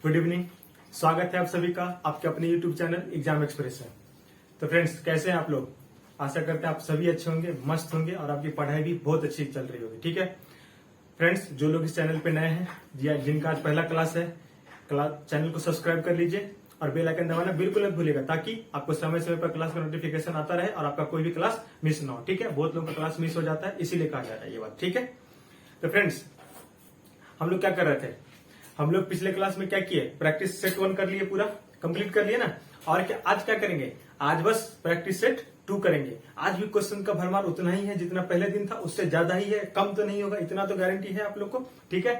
Good evening. स्वागत है आप सभी का आपके अपने यूट्यूब चैनल एग्जाम एक्सप्रेस में। तो फ्रेंड्स, कैसे हैं आप लोग? आशा करते हैं आप सभी अच्छे होंगे, मस्त होंगे और आपकी पढ़ाई भी बहुत अच्छी चल रही होगी। ठीक है फ्रेंड्स, जो लोग इस चैनल पे नए हैं, जिनका आज पहला क्लास है, चैनल को सब्सक्राइब कर लीजिए और बेल आइकन दबाना बिल्कुल मत भूलिएगा, ताकि आपको समय समय पर क्लास का नोटिफिकेशन आता रहे और आपका कोई भी क्लास मिस ना हो। ठीक है, बहुत लोगों का क्लास मिस हो जाता है, इसीलिए कहा जा रहा है ये बात। ठीक है, तो फ्रेंड्स, हम लोग क्या कर रहे थे? हम लोग पिछले क्लास में क्या किए? प्रैक्टिस सेट 1 कर लिए, पूरा कंप्लीट कर लिए ना। और क्या आज क्या करेंगे? आज बस प्रैक्टिस सेट 2 करेंगे। आज भी क्वेश्चन का भरमार उतना ही है जितना पहले दिन था, उससे ज्यादा ही है, कम तो नहीं होगा, इतना तो गारंटी है आप लोग को। ठीक है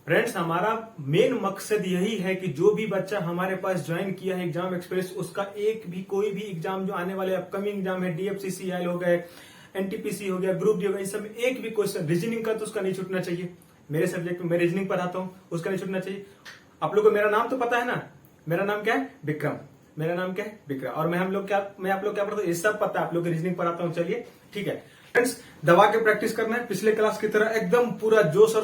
फ्रेंड्स, हमारा मेन मकसद यही है कि जो भी बच्चा हमारे पास ज्वाइन किया है एग्जाम एक्सप्रेस, उसका एक भी कोई भी एग्जाम जो आने वाले अपकमिंग एग्जाम है, DFCCIL हो गए, NTPC हो गया, ग्रुप डी हो गया, इन सब में एक भी क्वेश्चन रीजनिंग का तो उसका नहीं छूटना चाहिए। मेरे सब्जेक्ट में मैं रीजनिंग पढ़ाता हूं, उसका नहीं छूटना चाहिए। आप लोग को मेरा नाम तो पता है ना, मेरा नाम क्या है? विक्रम। मेरा नाम क्या है? विक्रम। और मैं आप लोग क्या पढ़ता हूँ, ये सब पता है आप लोग को, रीजनिंग पढ़ाता हूँ। चलिए ठीक है फ्रेंड्स, दबा के प्रैक्टिस करना है पिछले क्लास की तरह, एकदम पूरा जोश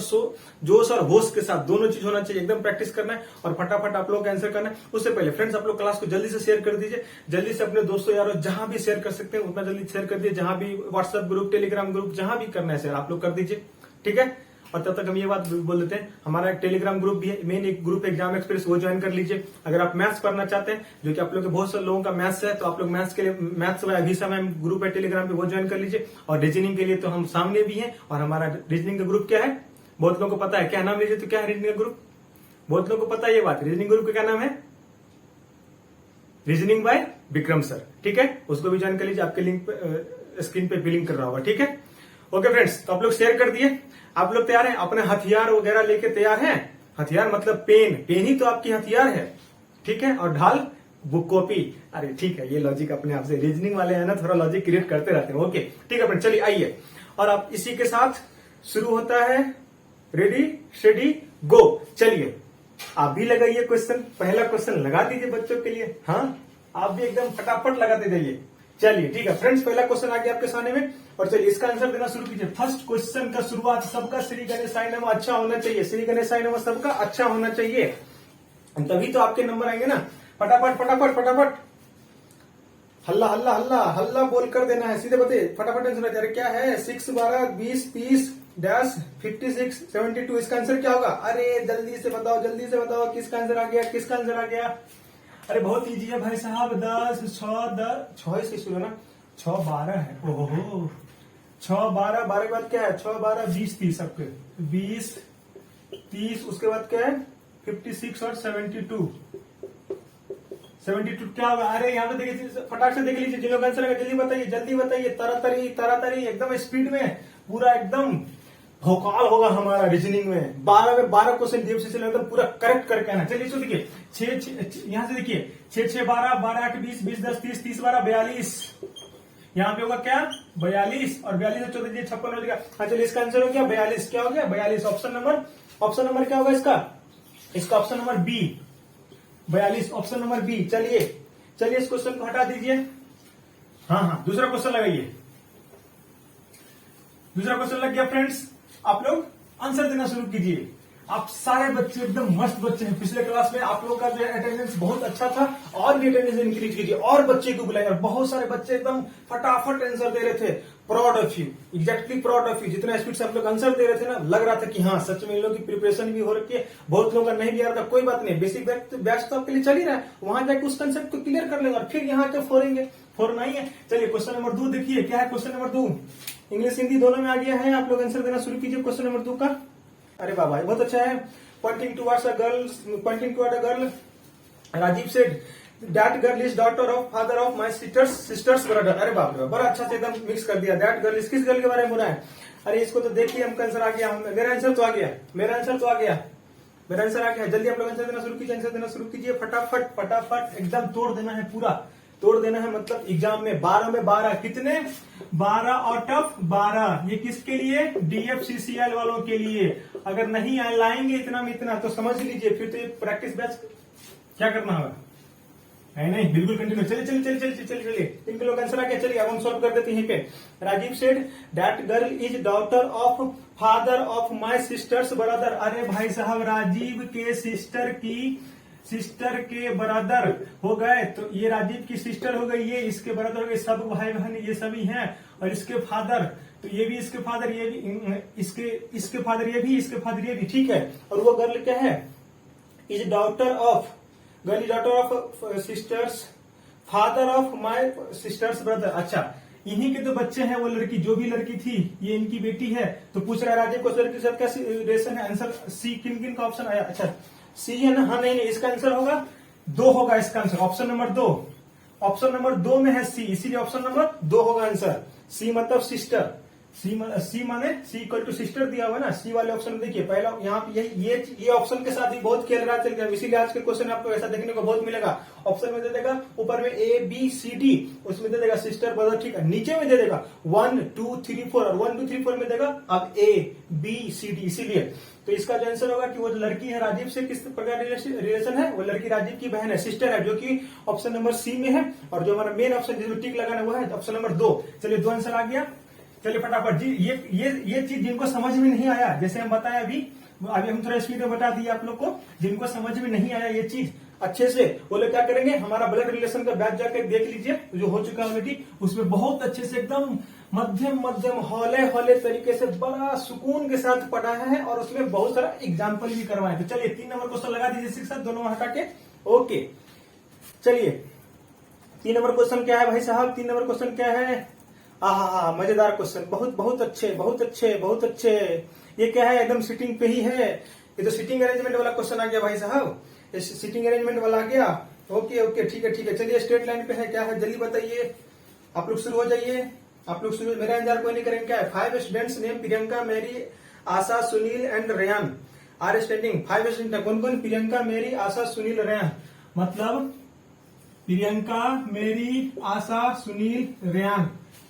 और होश के साथ दोनों चीज होना चाहिए। एकदम प्रैक्टिस करना है और फटाफट आप लोग आंसर करना है। उससे पहले फ्रेंड्स, आप लोग क्लास को जल्दी से शेयर कर दीजिए, जल्दी से अपने दोस्तों यारों जहां भी शेयर कर सकते हैं उतना जल्दी शेयर कर दीजिए। जहां भी व्हाट्सएप ग्रुप, टेलीग्राम ग्रुप, जहां भी करना है शेयर आप लोग कर दीजिए। ठीक है, और तब तक हम ये बात बोल देते हैं, हमारा एक टेलीग्राम ग्रुप भी है, मेन एक ग्रुप एग्जाम एक्सप्रेस, वो ज्वाइन कर लीजिए। अगर आप मैथ्स पढ़ना चाहते हैं, जो कि आप लोग के बहुत सारे लोगों का मैथ्स है, तो आप लोग मैथ्स के लिए मैथ्स अभी समय ग्रुप है टेलीग्राम पे, वो ज्वाइन कर लीजिए। और रीजनिंग के लिए तो हम सामने भी हैं, और हमारा रीजनिंग का ग्रुप क्या है बहुत लोगों को पता है। क्या नाम लीजिए तो क्या है रीजनिंग का ग्रुप? बहुत लोगों को पता है ये बात। रीजनिंग ग्रुप का क्या नाम है? Reasoning bye Vikram sir. ठीक है, उसको भी ज्वाइन कर लीजिए, आपके लिंक स्क्रीन पे भी लिंक कर रहा होगा। ठीक है, ओके फ्रेंड्स, तो आप लोग शेयर कर दिए। आप लोग तैयार हैं? अपने हथियार वगैरह लेके तैयार हैं? हथियार मतलब पेन ही तो आपकी हथियार है। ठीक है, और ढाल बुक कॉपी। अरे ठीक है, ये लॉजिक अपने आप से, रीजनिंग वाले हैं ना, थोड़ा लॉजिक क्रिएट करते रहते हैं। ओके ठीक है फ्रेंड, चलिए आइए। और आप इसी के साथ शुरू होता है, रेडी स्टेडी गो। चलिए आप भी लगाइए क्वेश्चन, पहला क्वेश्चन लगा दीजिए बच्चों के लिए। हाँ, आप भी एकदम फटाफट लगाते जाइए। चलिए ठीक है फ्रेंड्स, पहला क्वेश्चन आ गया आपके सामने में, और चलिए इसका आंसर देना शुरू कीजिए। फर्स्ट क्वेश्चन का शुरुआत सबका श्री गणेशाय नमः अच्छा होना चाहिए। श्री गणेशाय नमः सबका अच्छा होना चाहिए, तभी तो आपके नंबर आएंगे ना। फटाफट फटाफट फटाफट, हल्ला हल्ला हल्ला हल्ला बोल कर देना है, सीधे बते फटाफट आंसर। अरे क्या है? 6 12 20 30 डैश 56 72, इसका आंसर क्या होगा? अरे जल्दी से बताओ, जल्दी से बताओ, किसका आंसर आ गया, किसका आंसर आ गया? अरे बहुत इजी है भाई साहब, 10 6 से शुरू ना, 6 12 है। ओहो 6 12 12 के बाद क्या है? 6 12 20 30, सबके 20 30, उसके बाद क्या है? 56 और 72 क्या होगा? अरे यहाँ पे देखिए, फटाक से देख लीजिए, जिन लोग आंसर जल्दी बताइए, जल्दी बताइए, तरातरी एकदम स्पीड में, पूरा एकदम भौकाल होगा हमारा रीजनिंग में। 12 में 12 क्वेश्चन DFCC एकदम पूरा करेक्ट करके आना। चलिए इसको देखिए, 6 यहाँ से देखिए, 6 6 12 12 8 20 20 10 30 30 12 42, यहाँ पे होगा क्या? 42, और 42 से 14 56 हो जाएगा। हाँ चलिए, इसका आंसर हो गया 42। क्या हो गया? 42। ऑप्शन नंबर क्या होगा इसका? इसका option number B, 42, option number B. चलिए इस क्वेश्चन को हटा दीजिए। हाँ, दूसरा क्वेश्चन लगाइए। दूसरा क्वेश्चन लग गया फ्रेंड्स, आप लोग आंसर देना शुरू कीजिए। आप सारे बच्चे एकदम मस्त बच्चे हैं। पिछले क्लास में आप लोगों का जो अटेंडेंस बहुत अच्छा था, और भी अटेंडेंस इंक्रीज कीजिए, और बच्चे को बुलाइए। बहुत सारे बच्चे एकदम फटाफट आंसर दे रहे थे। Proud of you, exactly proud of you. जितना स्पीड से आप लोग आंसर दे रहे थे ना, लग रहा था कि हाँ सच में इन लोगों की प्रिपरेशन भी हो रखी है। बहुत लोगों का नहीं भी आ रहा था, कोई बात नहीं, बेसिक बैच तो आपके लिए चल ही रहा है। वहां जाकर उस कंसेप्ट को क्लियर कर लेंगे और फिर यहाँ के फोरना ही है। चलिए क्वेश्चन नंबर 2 देखिए, क्या है क्वेश्चन नंबर 2? इंग्लिश हिंदी दोनों में आ गया है। आप लोग आंसर देना शुरू कीजिए क्वेश्चन नंबर 2 का। अरे वाह भाई, बहुत अच्छा है। Pointing towards a girl, Rajiv said that girl is daughter of father of my sister's brother. अरे बाप रे, बड़ा अच्छा से एकदम मिक्स कर दिया। दैट गर्ल इज, किस गर्ल के बारे में बोला है? अरे इसको तो देखिए, हमका आंसर आ गया, मेरा आंसर तो आ गया। जल्दी आप लोग आंसर देना शुरू कीजिए, फटाफट एकदम तोड़ देना है, पूरा तोड़ देना है। मतलब एग्जाम में 12 में 12 कितने? 12 आउट ऑफ 12। ये किसके लिए? DFCCIL वालों के लिए। अगर नहीं लाएंगे इतना में इतना, तो समझ लीजिए फिर तो ये प्रैक्टिस बैच क्या करना होगा? नहीं, बिल्कुल कंटिन्यू। चलिए चलिए चलिए चलिए चलिए चलिए, इनके लोग आंसर आ गया। चलिए अब हम सॉल्व कर देते हैं यहीं पे। Rajiv said that girl is daughter of father of my sister's brother. अरे भाई साहब, राजीव के सिस्टर के ब्रदर हो गए, तो ये राजीव की सिस्टर हो गई, ये इसके ब्रदर हो गए, सब भाई बहन ये सभी हैं। और इसके फादर, तो ये भी इसके फादर, ये भी इसके फादर, ये भी इसके फादर, ये भी, ठीक है। और वो गर्ल क्या है, is daughter of, girl is daughter of sisters father of my sister's brother. अच्छा, इन्हीं के तो बच्चे हैं, वो लड़की, जो भी लड़की थी ये इनकी बेटी है। तो पूछ रहा है राजीव को लड़की के साथ क्या रिलेशन है। आंसर सी, किन किन का ऑप्शन आया। अच्छा सी है ना, हाँ नहीं नहीं, इसका आंसर होगा 2 होगा इसका answer, option number 2। Option number 2 में है सी, इसीलिए ऑप्शन नंबर 2 होगा आंसर। सी मतलब सिस्टर, सी माने सी इक्वल टू सिस्टर दिया हुआ ना, सी वाले ऑप्शन में देखिए पहला यहाँ पे ये ऑप्शन के साथ ही बहुत खेल रहा चल गया, इसीलिए आज के क्वेश्चन आपको ऐसा देखने को बहुत मिलेगा। ऑप्शन में दे देगा ऊपर में ए बी सी डी, उसमें दे देगा सिस्टर ब्रदर, ठीक है। नीचे में दे देगा 1 2 3 4 और 1 2 3 4 में देगा अब ए बी सी डी, इसीलिए तो इसका जो आंसर होगा कि वो लड़की है राजीव से किस प्रकार रिलेशन है, वो लड़की राजीव की बहन है, सिस्टर है, जो कि ऑप्शन नंबर सी में है। और जो हमारा मेन ऑप्शन जिसमें टिक लगाना वो है ऑप्शन नंबर 2। चलिए 2 आंसर आ गया। चलिए फटाफट जी, ये चीज जिनको समझ में नहीं आया, जैसे हम बताया अभी हम थोड़ा स्पीड में बता दिए आप लोग को, जिनको समझ में नहीं आया ये चीज अच्छे से, वो लोग क्या करेंगे, हमारा ब्लड रिलेशन का बैच जाकर देख लीजिए, जो हो चुका है ऑलरेडी। उसमें बहुत अच्छे से एकदम मध्यम हौले तरीके से बड़ा सुकून के साथ पढ़ा है, और उसमें बहुत सारा एग्जाम्पल भी करवाए। तो चलिए 3 नंबर क्वेश्चन लगा दीजिए इसके साथ, दोनों हटा के। ओके चलिए 3 नंबर क्वेश्चन क्या है भाई साहब, 3 नंबर क्वेश्चन क्या है। हाँ, मजेदार क्वेश्चन, बहुत अच्छे। ये क्या है, एकदम सिटिंग पे ही है, ये तो सिटिंग अरेंजमेंट वाला क्वेश्चन आ गया भाई साहब, सिटिंग अरेंजमेंट वाला आ गया। ओके ठीक है। चलिए स्ट्रेट लाइन पे है, क्या है जल्दी बताइए, आप लोग शुरू हो जाइए, आप लोग शुरू, मेरा इंतजार कोई नहीं करेंगे। क्या है, 5 students name Priyanka Mary Asha Sunil and Ryan are standing. 5 student कौन कौन, प्रियंका मेरी आशा सुनील रेयान, मतलब प्रियंका मेरी आशा सुनील रेयान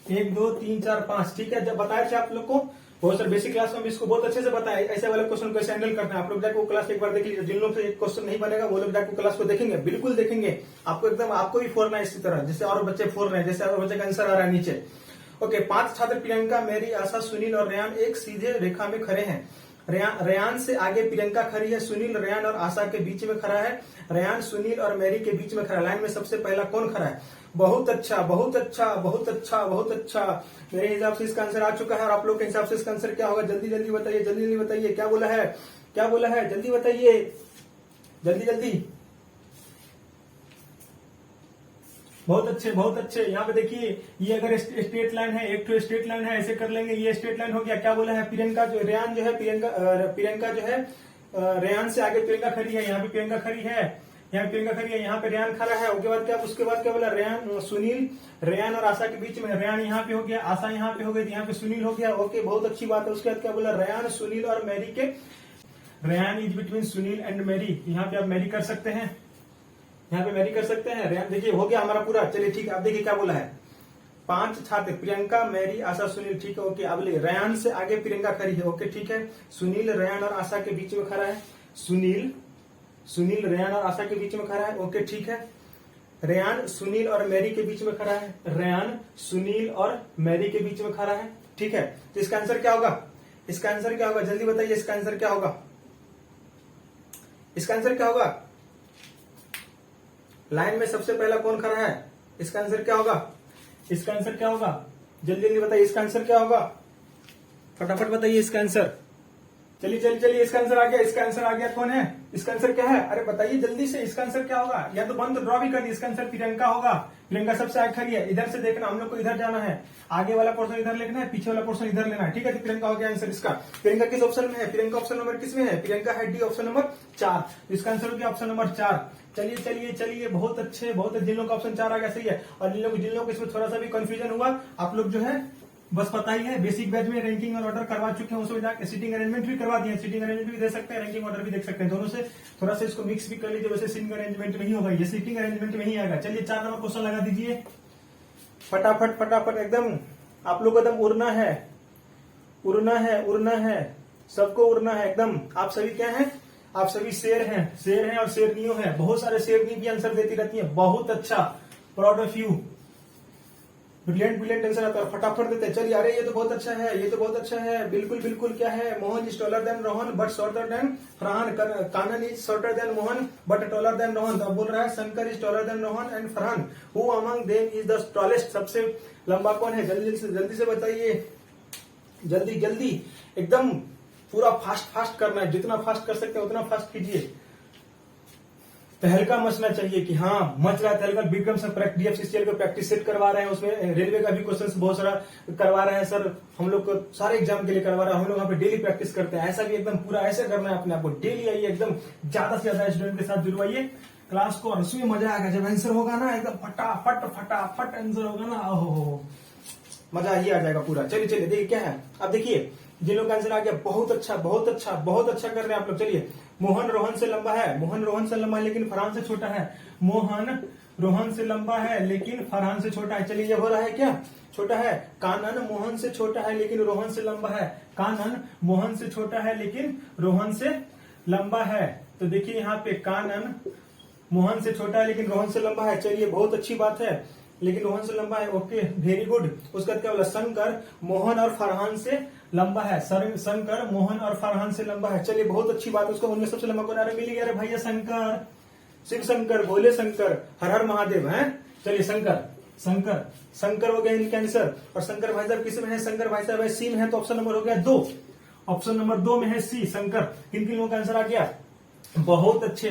1 2 3 4 5, ठीक है। जब बताया था आप लोग को बहुत सारे बेसिक क्लास में इसको बहुत अच्छे से बताया, ऐसे वाले क्वेश्चन कैसे हैंडल करना है। आप लोग जाकर क्लास एक बार देख लीजिए, जिन लोग से एक क्वेश्चन नहीं बनेगा वो लोग जाकर क्लास को देखेंगे, बिल्कुल देखेंगे, आपको एकदम आपको भी फोड़ना है इसी तरह जैसे और बच्चे फोड़ रहे हैं, जैसे और बच्चे का आंसर आ रहा है नीचे। ओके, 5 छात्र प्रियंका मेरी आशा सुनील और रेयान एक सीधे रेखा में खड़े हैं। रेयान से आगे प्रियंका खड़ी है, सुनील रेयान और आशा के बीच में खड़ा है, रेयान सुनील और मैरी के बीच में खड़ा है। लाइन में सबसे पहला कौन खड़ा है। बहुत अच्छा। मेरे हिसाब से इसका आंसर आ चुका है, और आप लोग के हिसाब से इसका आंसर क्या होगा, जल्दी बताइए, क्या बोला है, जल्दी बताइए, जल्दी। बहुत अच्छे। यहाँ पे देखिए, ये अगर स्ट्रेट लाइन है, एक तो स्ट्रेट लाइन है, ऐसे कर लेंगे, ये स्ट्रेट लाइन हो गया। क्या बोला है, प्रियंका जो रेयान जो है, प्रियंका जो है रेयान से आगे प्रियंका खड़ी है, यहाँ पे प्रियंका खड़ी है, यहाँ पे रेयान खड़ा है। उसके बाद क्या बोला, रेयान सुनील, रेयान और आशा के बीच में, रेयान यहाँ पे हो गया, आशा यहाँ पे हो गई, यहाँ पे सुनील हो गया। ओके, बहुत अच्छी बात है। उसके बाद क्या बोला, रेयान सुनील और मैरी के, Ryan is between Sunil and Mary, यहाँ पे आप मैरी कर सकते हैं, रेयान देखिए हो गया हमारा पूरा। चलिए ठीक है, अब देखिए क्या बोला है, 5 छात्र प्रियंका मैरी आशा सुनील, ठीक है। ओके, अब ले रेयान से आगे प्रियंका खड़ी है, ओके ठीक है। सुनील रेयान और आशा के बीच में खड़ा है, सुनील रेयान और आशा के बीच में खड़ा है, ओके ठीक है। रेयान सुनील और मैरी के बीच में खड़ा है, रेयान सुनील और मैरी के बीच में खड़ा है, ठीक है। तो इसका आंसर क्या होगा, जल्दी बताइए, इसका आंसर क्या होगा, लाइन में सबसे पहला कौन खड़ा है, इसका आंसर क्या होगा, जल्दी बताइए, इसका आंसर क्या होगा, फटाफट बताइए इसका आंसर। चलिए इसका आंसर आ गया, कौन है, इसका आंसर क्या है, अरे बताइए जल्दी से, इसका आंसर क्या होगा, या तो बंद ड्रॉ भी कर दी, इसका आंसर प्रियंका होगा, प्रियंका सबसे आगे खड़ी है। इधर से देखना, हम लोग को इधर जाना है, आगे वाला पोर्शन इधर लिखना है, पीछे वाला पोर्शन इधर लेना है, ठीक है। तो प्रियंका हो गया आंसर इसका। प्रियंका किस ऑप्शन में है, प्रियंका ऑप्शन नंबर किस में है, प्रियंका है डी ऑप्शन नंबर 4, इसका आंसर हो गया ऑप्शन नंबर 4। चलिए बहुत अच्छे, जिन लोगों का ऑप्शन 4 आ गया सही है। और जिन लोग इसमें थोड़ा सा भी कंफ्यूजन हुआ, आप लोग जो है बस पता ही है, बेसिक बैच में रैंकिंग और ऑर्डर करवा चुके हैं, उसमें जाकर सिटिंग अरेंजमेंट भी करवा दिए, सिटिंग अरेंजमेंट भी दे सकते हैं, रैंकिंग ऑर्डर भी देख सकते हैं, दोनों से थोड़ा सा इसको मिक्स भी कर लीजिए। वैसे सिटिंग अरेंजमेंट में ही होगा, ये सिटिंग अरेंजमेंट में ही आएगा। चलिए 4 नंबर क्वेश्चन लगा दीजिए, फटाफट एकदम, आप लोग एकदम उड़ना है, सबको उड़ना है एकदम। आप सभी क्या है, आप सभी शेर हैं और शेरनियों हैं। बहुत सारे शेरनी भी आंसर देती रहती है। बहुत अच्छा, proud of you. Brilliant answer आता है, फटाफट देते हैं। चलिए, अरे ये तो बहुत अच्छा है, ये तो बहुत अच्छा है। बिल्कुल क्या है? Mohan is taller than Rohan but shorter than Farhan. Kanan is shorter than Mohan but taller than Rohan. तो अब बोल रहा है Shankar is taller than Rohan and Farhan. Who among them is the tallest? सबसे लंबा कौन है? जल्दी से बताइए, जल्दी एकदम पूरा फास्ट करना है। जितना फास्ट कर सकते हैं उतना फास्ट कीजिए। तहलका मचना चाहिए कि हाँ मच रहा है तहलका। विक्रम सर DFCCL को प्रैक्टिस सेट करवा रहे हैं, उसमें रेलवे का भी क्वेश्चन बहुत सारा करवा रहे हैं सर। हम लोग को सारे एग्जाम के लिए करवा रहे हैं। हम लोग वहाँ पे डेली प्रैक्टिस करते हैं। ऐसा भी एकदम पूरा ऐसा करना है अपने आप को। डेली आइए, एकदम ज्यादा से ज्यादा स्टूडेंट के साथ जुड़वाइए क्लास को, और उसमें मजा आएगा। जब आंसर होगा ना एकदम फटाफट आंसर होगा ना, ओहो मजा ही आ जाएगा पूरा। चलिए देखिए क्या है। अब देखिए जिन लोग का आंसर आ गया, बहुत अच्छा कर रहे हैं आप लोग। चलिए, मोहन रोहन से लंबा है, लेकिन फरहान से छोटा है। मोहन रोहन से लंबा है लेकिन फरहान से छोटा है। चलिए, ये हो रहा है क्या? छोटा है। कानन मोहन से छोटा है लेकिन रोहन से लंबा है। कानन मोहन से छोटा है लेकिन रोहन से लंबा है। तो देखिए यहाँ पे कानन मोहन से छोटा है लेकिन रोहन से लंबा है। चलिए, बहुत अच्छी बात है, लेकिन रोहन से लंबा है। Okay, very good. उसका क्या बोला? शंकर मोहन और फरहान से लंबा है। शंकर मोहन और फरहान से लंबा है। चलिए, बहुत अच्छी बात। उसको उनमें सबसे लंबा कौन? अरे मिल गया, अरे भैया शंकर, शिव शंकर, भोले शंकर, हर हर महादेव है। चलिए, शंकर हो गया इनका आंसर। और शंकर भाई साहब किस में है? शंकर भाई साहब सी में है, तो ऑप्शन नंबर हो गया 2। ऑप्शन नंबर 2 में है सी, शंकर। किन लोगों का आंसर आ गया? बहुत अच्छे।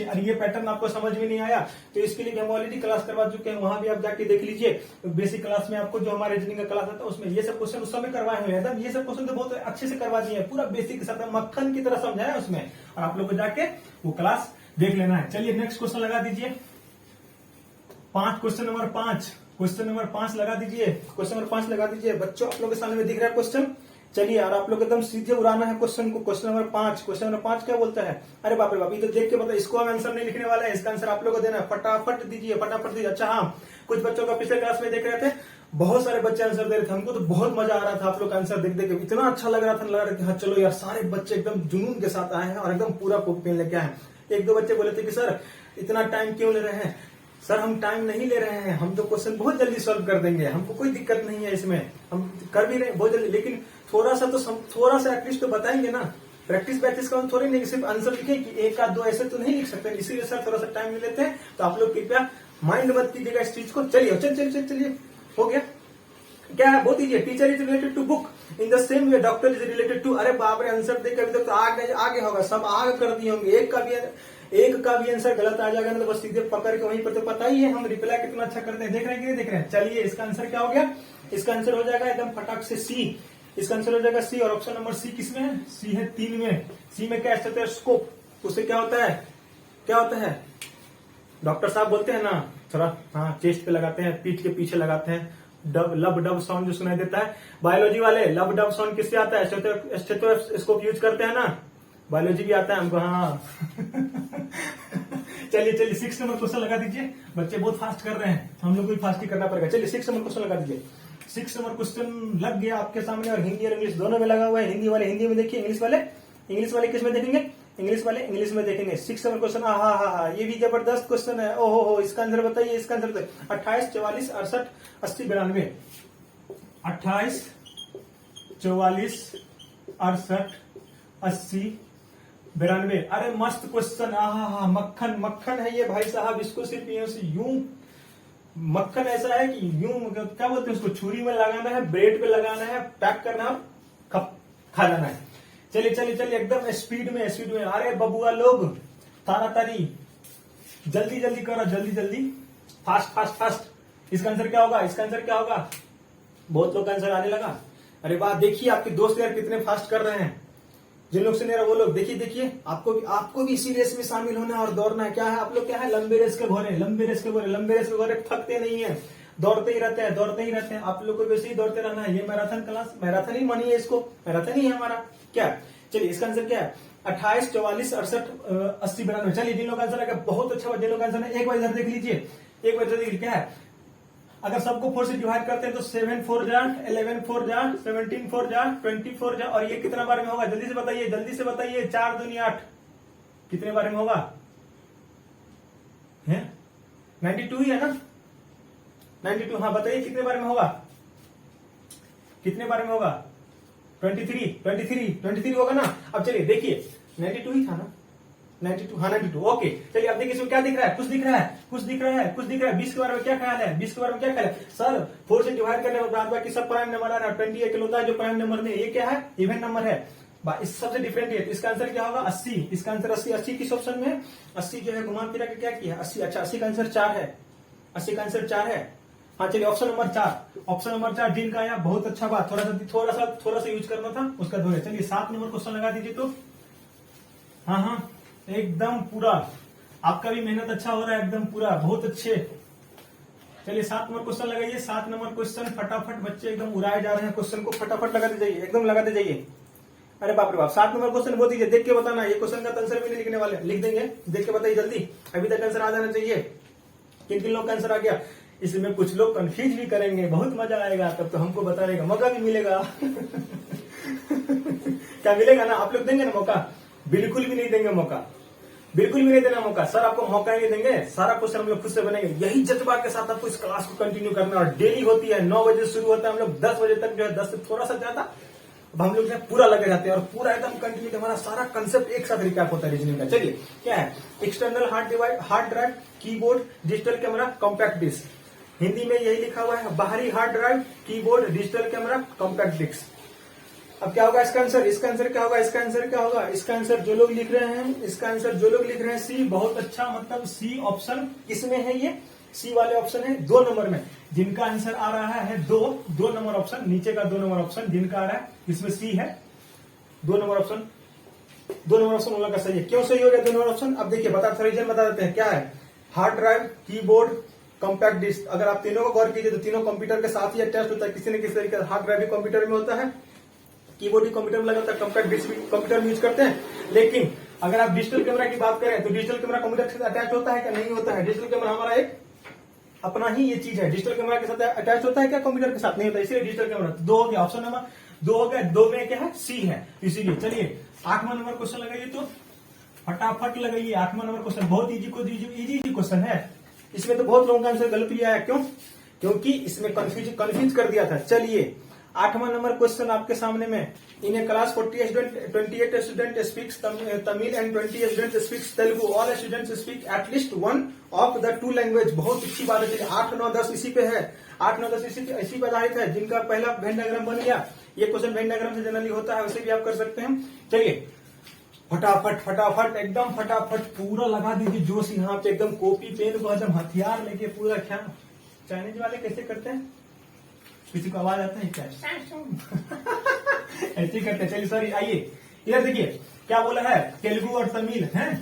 और ये पैटर्न आपको समझ में नहीं आया तो इसके लिए हम ऑलरेडी क्लास करवा चुके हैं, वहां भी आप जाके देख लीजिए। बेसिक क्लास में आपको जो हमारे रीजनिंग का क्लास आता है उसमें ये सब क्वेश्चन उस समय करवाए हुए हैं। ये सब क्वेश्चन तो बहुत अच्छे से करवा दिए हैं, पूरा बेसिक के साथ मक्खन की तरह समझाया उसमें, और आप लोग को जाके वो क्लास देख लेना है। चलिए, नेक्स्ट क्वेश्चन लगा दीजिए। क्वेश्चन नंबर 5 लगा दीजिए। क्वेश्चन नंबर 5 लगा दीजिए बच्चों, आप लोग के सामने में दिख रहा है क्वेश्चन। चलिए यार, आप लोग एकदम सीधे उड़ाना है क्वेश्चन को। क्वेश्चन नंबर 5 क्या बोलता है? अरे बाप रे बाप, ये तो देख के पता, इसको हम आंसर नहीं लिखने वाले हैं, इसका आंसर आप लोग को देना है। फटाफट दीजिए। अच्छा हाँ, कुछ बच्चों का पिछले क्लास में देख रहे थे, बहुत सारे बच्चे आंसर दे रहे थे। हमको तो बहुत मजा आ रहा था आप लोग का आंसर देख के, इतना अच्छा लग रहा था कि हाँ चलो यार, सारे बच्चे एकदम जुनून के साथ आए हैं और एकदम पूरा कॉपी पेन लेके आए हैं। 1-2 बच्चे बोले थे कि सर इतना टाइम क्यों ले रहे हैं? सर हम टाइम नहीं ले रहे हैं, हम तो क्वेश्चन बहुत जल्दी सॉल्व कर देंगे, हमको कोई दिक्कत नहीं है इसमें, हम कर भी रहे बहुत जल्दी, लेकिन थोड़ा सा एटलीस्ट तो बताएंगे ना। प्रैक्टिस का थोड़ी नहीं सिर्फ आंसर लिखे कि 1 या 2 ऐसे तो नहीं लिख सकते, इसीलिए सर थोड़ा सा टाइम ले लेते हैं। तो आप लोग कृपया माइंड मत कीजिएगा इस चीज को। चलिए हो गया। क्या है? बहुत ईजी है। Teacher is related to book in the same way doctor is related to. अरे बाप रे, आंसर देख अभी तक तो आगे होगा, सब आगे कर दिए होंगे। एक का भी आंसर गलत आ जाएगा ना तो बस सीधे पकड़ के वहीं पर, तो पता ही है हम रिप्लाई कितना अच्छा करते हैं। देख रहे हैं कि नहीं देख रहे हैं? चलिए, इसका आंसर क्या हो गया? इसका आंसर हो जाएगा एकदम फटाक से सी। इसका आंसर हो जाएगा सी। और ऑप्शन नंबर सी किसमें है? सी है 3 में। सी में क्या स्टेथोस्कोप, उससे क्या होता है? डॉक्टर साहब बोलते हैं ना, थोड़ा हाँ चेस्ट पे लगाते हैं, पीठ के पीछे लगाते हैं, लब डब साउंड जो सुनाई देता है। बायोलॉजी वाले लब डब साउंड किससे आता है? स्टेथोस्कोप यूज करते हैं ना, बायोलॉजी भी आता है हमको। हाँ चलिए 6 नंबर क्वेश्चन लगा दीजिए। बच्चे बहुत फास्ट कर रहे हैं, हम लोग को भी फास्ट ही करना पड़ेगा। चलिए 6 नंबर क्वेश्चन लगा दीजिए। 6 नंबर क्वेश्चन लग गया आपके सामने, और हिंदी और इंग्लिश दोनों में लगा हुआ है। हिंदी वाले हिंदी में देखिए, इंग्लिश वाले किस में देखेंगे? इंग्लिश वाले इंग्लिश में देखेंगे। 6 नंबर क्वेश्चन, हाँ, ये भी जबरदस्त क्वेश्चन है। ओहो, इसका आंसर बताइए। इसका आंसर 28, 44, 68, 80, 92। 28, 44, 68, 80, 92। अरे मस्त क्वेश्चन, हाँ, मक्खन है ये भाई साहब। इसको सिर्फ यूं मक्खन ऐसा है कि यूं क्या बोलते हैं उसको, छुरी में लगाना है, ब्रेड पे लगाना है, पैक करना है, खा जाना है। चलिए एकदम स्पीड में। अरे बबुआ लोग, तारी जल्दी करो, जल्दी फास्ट। इसका आंसर क्या होगा? बहुत लोग का आंसर आने लगा। अरे वाह, देखिए आपके दोस्त यार कितने फास्ट कर रहे हैं। जिन लोग से नहीं रहा वो लोग देखिए, आपको भी इसी रेस में शामिल होना है और दौड़ना है। क्या है आप लोग? क्या है? लंबे रेस के घोड़े थकते नहीं है, दौड़ते ही रहते हैं। आप लोग को वैसे ही दौड़ते रहना है। ये मैराथन ही मानिए इसको, मैराथन ही है हमारा। क्या? चलिए, इसका आंसर क्या है? 28, 44, 68, 80, 92। चलिए, जिन लोग आंसर आएगा बहुत अच्छा, जिन लोग आंसर एक बार इधर देख लीजिए, क्या है? अगर सबको 4 से डिवाइड करते हैं तो 7 4 जा, 11 4 जा, 17 4 जा, 24 जा, और ये कितना बार में होगा? जल्दी से बताइए। 4 दूनी 8, कितने बारे में होगा? है 92 ही है ना? 92। हाँ बताइए कितने बारे में होगा? कितने बारे में होगा? 23 होगा ना। अब चलिए देखिए 92 ही था ना? 92, हाँ 92। ओके चलिए अब देखिए इसमें क्या दिख रहा है? कुछ दिख रहा है, कुछ दिख रहा है, कुछ दिख रहा है। 20 के बारे में क्या ख्याल है? 20 के बारे में क्या ख्याल है सर? 4 से डिवाइड करने के बाद बाकी सब प्राइम नंबर आ रहा है। 20 अकेला है जो प्राइम नंबर में, ये क्या है? इवन नंबर है। इस सबसे डिफरेंट है। इसका आंसर क्या होगा? 80। इसका आंसर 80। 80 किस ऑप्शन में है? 80 जो है घुमा फिरा के क्या किया? 80। अच्छा 80 का आंसर 4 है। 80 का आंसर 4 है। हाँ चलिए ऑप्शन नंबर 4। ऑप्शन नंबर 4 दिन का आया। बहुत अच्छा बात। थोड़ा सा यूज करना था उसका दो है। चलिए 7 नंबर क्वेश्चन लगा दीजिए तो। हाँ एकदम पूरा आपका भी मेहनत अच्छा हो रहा है, एकदम पूरा बहुत अच्छे। चलिए 7 नंबर क्वेश्चन लगाइए। 7 नंबर क्वेश्चन फटाफट बच्चे एकदम उड़ाए जा रहे हैं। क्वेश्चन को फटाफट लगाते जाइए, एकदम लगाते जाइए। अरे बाप रे बाप। 7 नंबर क्वेश्चन बोल दीजिए, देख के बताना। ये क्वेश्चन का आंसर भी नहीं लिखने वाले, लिख देंगे। देख के बताइए जल्दी, अभी तक आंसर आ जाना चाहिए। किन किन लोग का आंसर आ गया? इसमें कुछ लोग कंफ्यूज भी करेंगे, बहुत मजा आएगा। तब तो हमको बताने का मौका भी मिलेगा। क्या मिलेगा ना? आप लोग देंगे ना मौका? बिल्कुल भी नहीं देंगे मौका, बिल्कुल भी नहीं देना मौका। सर आपको मौका ही नहीं देंगे। सारा क्वेश्चन हम लोग खुद से बनेंगे। यही जज्बा के साथ आपको इस क्लास को कंटिन्यू करना। और डेली होती है, 9 बजे शुरू होता है, हम लोग 10 बजे तक जो है, 10 से थोड़ा सा ज्यादा अब हम लोग पूरा लगे जाते हैं। और पूरा एकदम कंटिन्यू हमारा सारा कंसेप्ट एक साथ रिकैप होता है रीजनिंग का। चलिए क्या है? External hard drive, keyboard, digital camera, compact disc. Hindi में यही लिखा हुआ है, बाहरी hard drive, keyboard, digital camera, compact disc. अब क्या होगा इसका आंसर? इसका आंसर क्या होगा? इसका आंसर क्या होगा? इसका आंसर जो लोग लिख रहे हैं, इसका आंसर जो लोग लिख रहे हैं सी, बहुत अच्छा। मतलब सी ऑप्शन किसमें है? ये सी वाले ऑप्शन है 2 नंबर में। जिनका आंसर आ रहा है 2 नंबर ऑप्शन, नीचे का 2 नंबर ऑप्शन जिनका आ रहा है, इसमें सी है 2 नंबर ऑप्शन। 2 नंबर ऑप्शन वाला का सही है। क्यों सही हो गया 2 नंबर ऑप्शन? अब देखिए रीजन बता देते हैं क्या है। Hard drive, keyboard, compact disc. अगर आप तीनों को गौर कीजिए तो तीनों कंप्यूटर के साथ ही अटैच होता है किसी न किसी तरीके से। हार्ड ड्राइव भी कंप्यूटर में होता है, कीबोर्ड भी कंप्यूटर में लगा होता है, कॉम्पैक्ट डिस्क भी कंप्यूटर में यूज करते हैं। लेकिन अगर आप डिजिटल कैमरा की बात करें तो डिजिटल कैमरा कंप्यूटर के साथ अटैच होता है क्या? नहीं होता है। डिजिटल कैमरा हमारा एक अपना ही ये चीज है। डिजिटल कैमरा के साथ अटैच होता है क्या? कंप्यूटर के साथ नहीं होता, इसलिए डिजिटल कैमरा। 2 हो गया, ऑप्शन नंबर 2 हो गया। 2 में क्या है? सी है, इसीलिए। चलिए 8वां नंबर क्वेश्चन लगाइए तो फटाफट लगाइए। 8वां नंबर क्वेश्चन बहुत इजी क्वेश्चन है। इसमें तो बहुत लोगों का आंसर गलत लिया है। क्यों? क्योंकि इसमें कंफ्यूज कर दिया था। चलिए 8वां नंबर क्वेश्चन आपके सामने में। In a class 28 student speaks Tamil and 20 student speaks Telugu. All student speak at least 1 of the 2 language. बहुत अच्छी बात है। 8, 9, 10 इसी पे है। 8, 9, 10 इसी पे आधारित है। जिनका पहला वेन डायग्राम बन गया, ये क्वेश्चन वेन डायग्राम से जनरली होता है, वैसे भी आप कर सकते हैं। चलिए फटाफट एकदम फटाफट पूरा लगा दीजिए जोश यहाँ पे। एकदम कॉपी पेन को एकदम हथियार लेके पूरा। क्या चाइनीज वाले कैसे करते हैं? किसी को आवाज आता है क्या? ऐसे करते हैं। चलिए सॉरी, आइए इधर देखिए क्या बोला है। तेलुगु और तमिल है।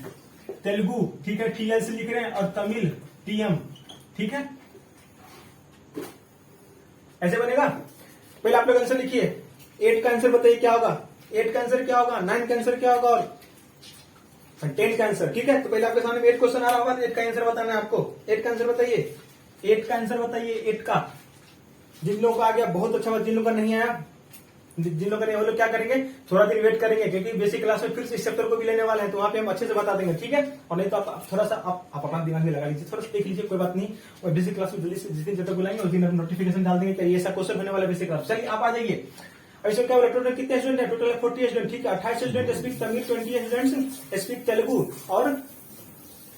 तेलुगु ठीक है, TL से लिख रहे हैं, और तमिल TM, ठीक है। ऐसे बनेगा। पहले आप लोग आंसर लिखिए। 8 का आंसर बताइए क्या होगा? 8 का आंसर क्या होगा? 9 का आंसर क्या होगा? और 10 का आंसर, ठीक है। तो पहले आपके सामने 8 क्वेश्चन आ रहा होगा, 8 का आंसर बताना है आपको। 8 का आंसर बताइए। 8 का आंसर बताइए। 8 का जिन लोगों का आ गया बहुत अच्छा बात। जिन लोगों का नहीं आया, जिन लोगों का नहीं, वो लोग क्या करेंगे? थोड़ा दिन वेट करेंगे, क्योंकि बेसिक क्लास में फिर से इस चैप्टर को भी लेने वाले हैं, तो वहां पे हम अच्छे से बता देंगे, ठीक है। और नहीं तो आप थोड़ा सा आप अपना दिमाग में लगा लीजिए, थोड़ा सा देख लीजिए, कोई बात नहीं। और बेसिक क्लास में जल्दी से जिस दिन जब तक बुलाएंगे उस दिन हम नोटिफिकेशन डाल देंगे कि ऐसा क्वेश्चन होने वाला बेसिक क्लास। चलिए आप आ जाइए। ऐसे क्या टोटल कितने स्टूडेंट है? टोटल 40 स्टूडेंट, ठीक है। 28 student speak Tamil, 20 student speak Telugu, और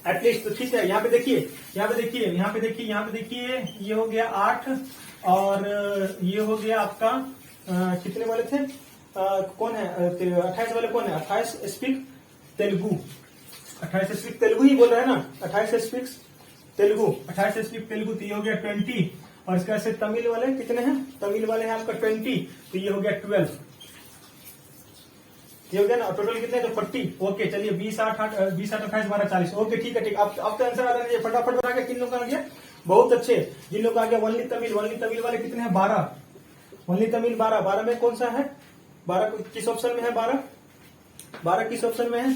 एटलीस्ट, तो ठीक है। यहाँ पे देखिए, यहाँ पे देखिए, यहाँ पे देखिए, यहाँ पे देखिए, ये हो गया 8, और ये हो गया आपका कितने वाले थे? कौन है? 28 वाले कौन है? 28 स्पीक तेलुगु। 28 स्पीक तेलुगु ही बोल रहे हैं ना। 28 स्पीक तेलुगु, 28 स्पीक तेलुगु, तो ये हो गया 20। और इसका से तमिल वाले कितने हैं? तमिल वाले हैं आपका 20, तो ये हो गया 12। ये हो गया ना। टोटल कितने? तो 40। ओके चलिए 20, 8, 28, 12, 40। ओके ठीक है, ठीक। आपका आंसर आ जाना फटाफट बना के। किन लोगों का आ गया? बहुत अच्छे। जिन लोग आ गया वनली तमिल वाले कितने हैं? 12। वनली तमिल 12। 12 में कौन सा है? 12 किस ऑप्शन में है? 12 किस ऑप्शन में है?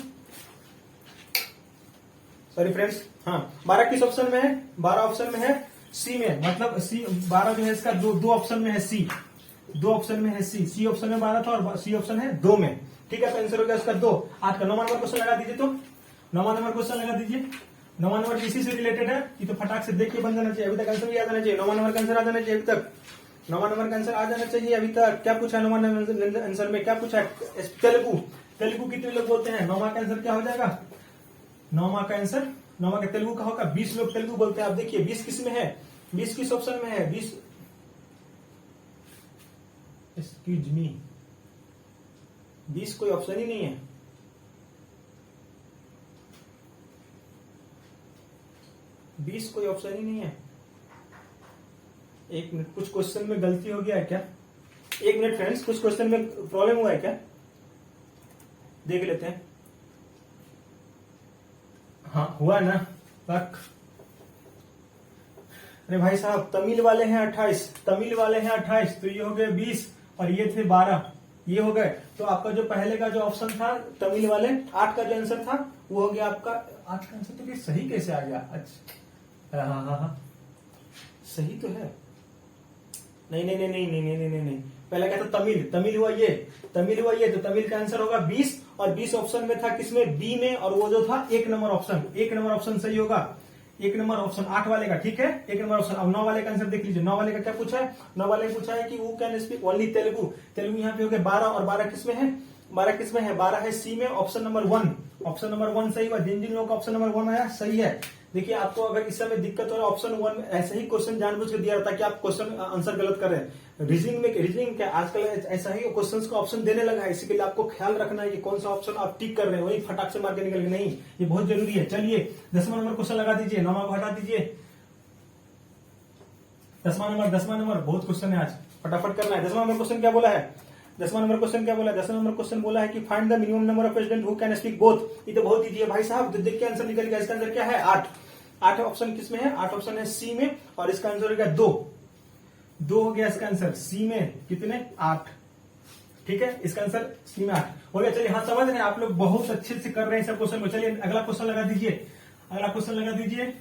सॉरी फ्रेंड्स, हाँ 12 किस ऑप्शन में है? 12 ऑप्शन में है सी में। मतलब सी 12 जो है इसका दो ऑप्शन में है सी। 2 ऑप्शन में है सी ऑप्शन में 12 था और सी ऑप्शन है 2 में, ठीक है। तो आंसर हो गया इसका 2। 8 का 9 नंबर क्वेश्चन लगा दीजिए तो। 9वां नंबर क्वेश्चन लगा दीजिए। 9वां नंबर इसी से रिलेटेड है, ये तो फटाक से देख के बन जाना चाहिए, अभी तक आंसर भी आ जाना चाहिए। 9वां नंबर का आंसर आ जाना चाहिए अभी तक। 9वां नंबर का आंसर आ जाना चाहिए अभी तक। क्या पूछा 9वां नंबर आंसर में, क्या पूछा है? तेलुगु। तेलुगु कितने लोग बोलते हैं? 9वां का आंसर क्या हो जाएगा? 9वां का आंसर, 9वां का तेलुगु का होगा 20 लोग तेलुगु बोलते हैं। आप देखिए 20 किस में है, 20 किस ऑप्शन में है? 20, एक्सक्यूज मी, 20 कोई ऑप्शन ही नहीं है। 20 कोई ऑप्शन ही नहीं है। एक मिनट, कुछ क्वेश्चन में गलती हो गया है क्या? एक मिनट फ्रेंड्स, कुछ क्वेश्चन में प्रॉब्लम हुआ है क्या, देख लेते हैं। हाँ हुआ ना, रख। अरे भाई साहब, तमिल वाले हैं 28, तमिल वाले हैं 28, तो ये हो गए 20 और ये थे 12, ये हो गए। तो आपका जो पहले का जो ऑप्शन था तमिल वाले 8 का जो आंसर था वो हो गया आपका 8 का आंसर। तो सही कैसे आ गया? अच्छा हाँ हाँ हाँ सही तो है। नहीं नहीं नहीं नहीं नहीं नहीं नहीं नहीं, नहीं। पहले क्या था? तमिल, तमिल हुआ ये, तमिल हुआ ये, तो तमिल का आंसर होगा 20 और 20 ऑप्शन में था किसमें? बी में, और वो जो था 1 नंबर ऑप्शन, 1 नंबर ऑप्शन सही होगा। 1 नंबर ऑप्शन 8 वाले का, ठीक है 1 नंबर ऑप्शन। अब 9 वाले का आंसर देख लीजिए। 9 वाले का क्या पूछा है? 9 वाले पूछा है कि वो can speak only Telugu. Telugu यहाँ पे हो गया 12 और 12 किसमें है? 12 किसमें है? 12 है सी में, ऑप्शन नंबर 1। ऑप्शन नंबर 1 सही हुआ। जिन जिन लोगों का ऑप्शन नंबर 1 आया सही है। देखिए आपको अगर इस समय दिक्कत हो रहा है, ऑप्शन 1 ऐसे ही क्वेश्चन जानबूझ के दिया रहता है कि आप क्वेश्चन आंसर गलत कर रहे हैं। रीजनिंग क्या आजकल ऐसा ही क्वेश्चंस को ऑप्शन देने लगा है, इसी के लिए आपको ख्याल रखना है कि कौन सा ऑप्शन आप टिक कर रहे हैं, वही फटाक से मार के निकल के नहीं, ये बहुत जरूरी है। चलिए 10वां नंबर क्वेश्चन लगा दीजिए, 9वां को हटा दीजिए। 10वां नंबर बहुत क्वेश्चन है आज, फटाफट करना है। 10वां नंबर क्वेश्चन क्या बोला है? 10वां नंबर क्वेश्चन क्या बोला है? 10वां नंबर क्वेश्चन बोला है कि find the minimum number of president who can speak both. ये तो बहुत इजी है भाई साहब, तो देख के आंसर निकल गया। इसका आंसर क्या है? 8। 8 ऑप्शन किसमें है? 8 ऑप्शन है सी में, और इसका आंसर हो गया 2 हो गया इसका आंसर। सी में कितने? 8, ठीक है, इसका आंसर सी में 8 हो गया। चलिए हाँ समझ रहे हैं आप लोग, बहुत अच्छे से कर रहे हैं सब क्वेश्चन को। चलिए अगला क्वेश्चन लगा दीजिए, अगला क्वेश्चन लगा दीजिए।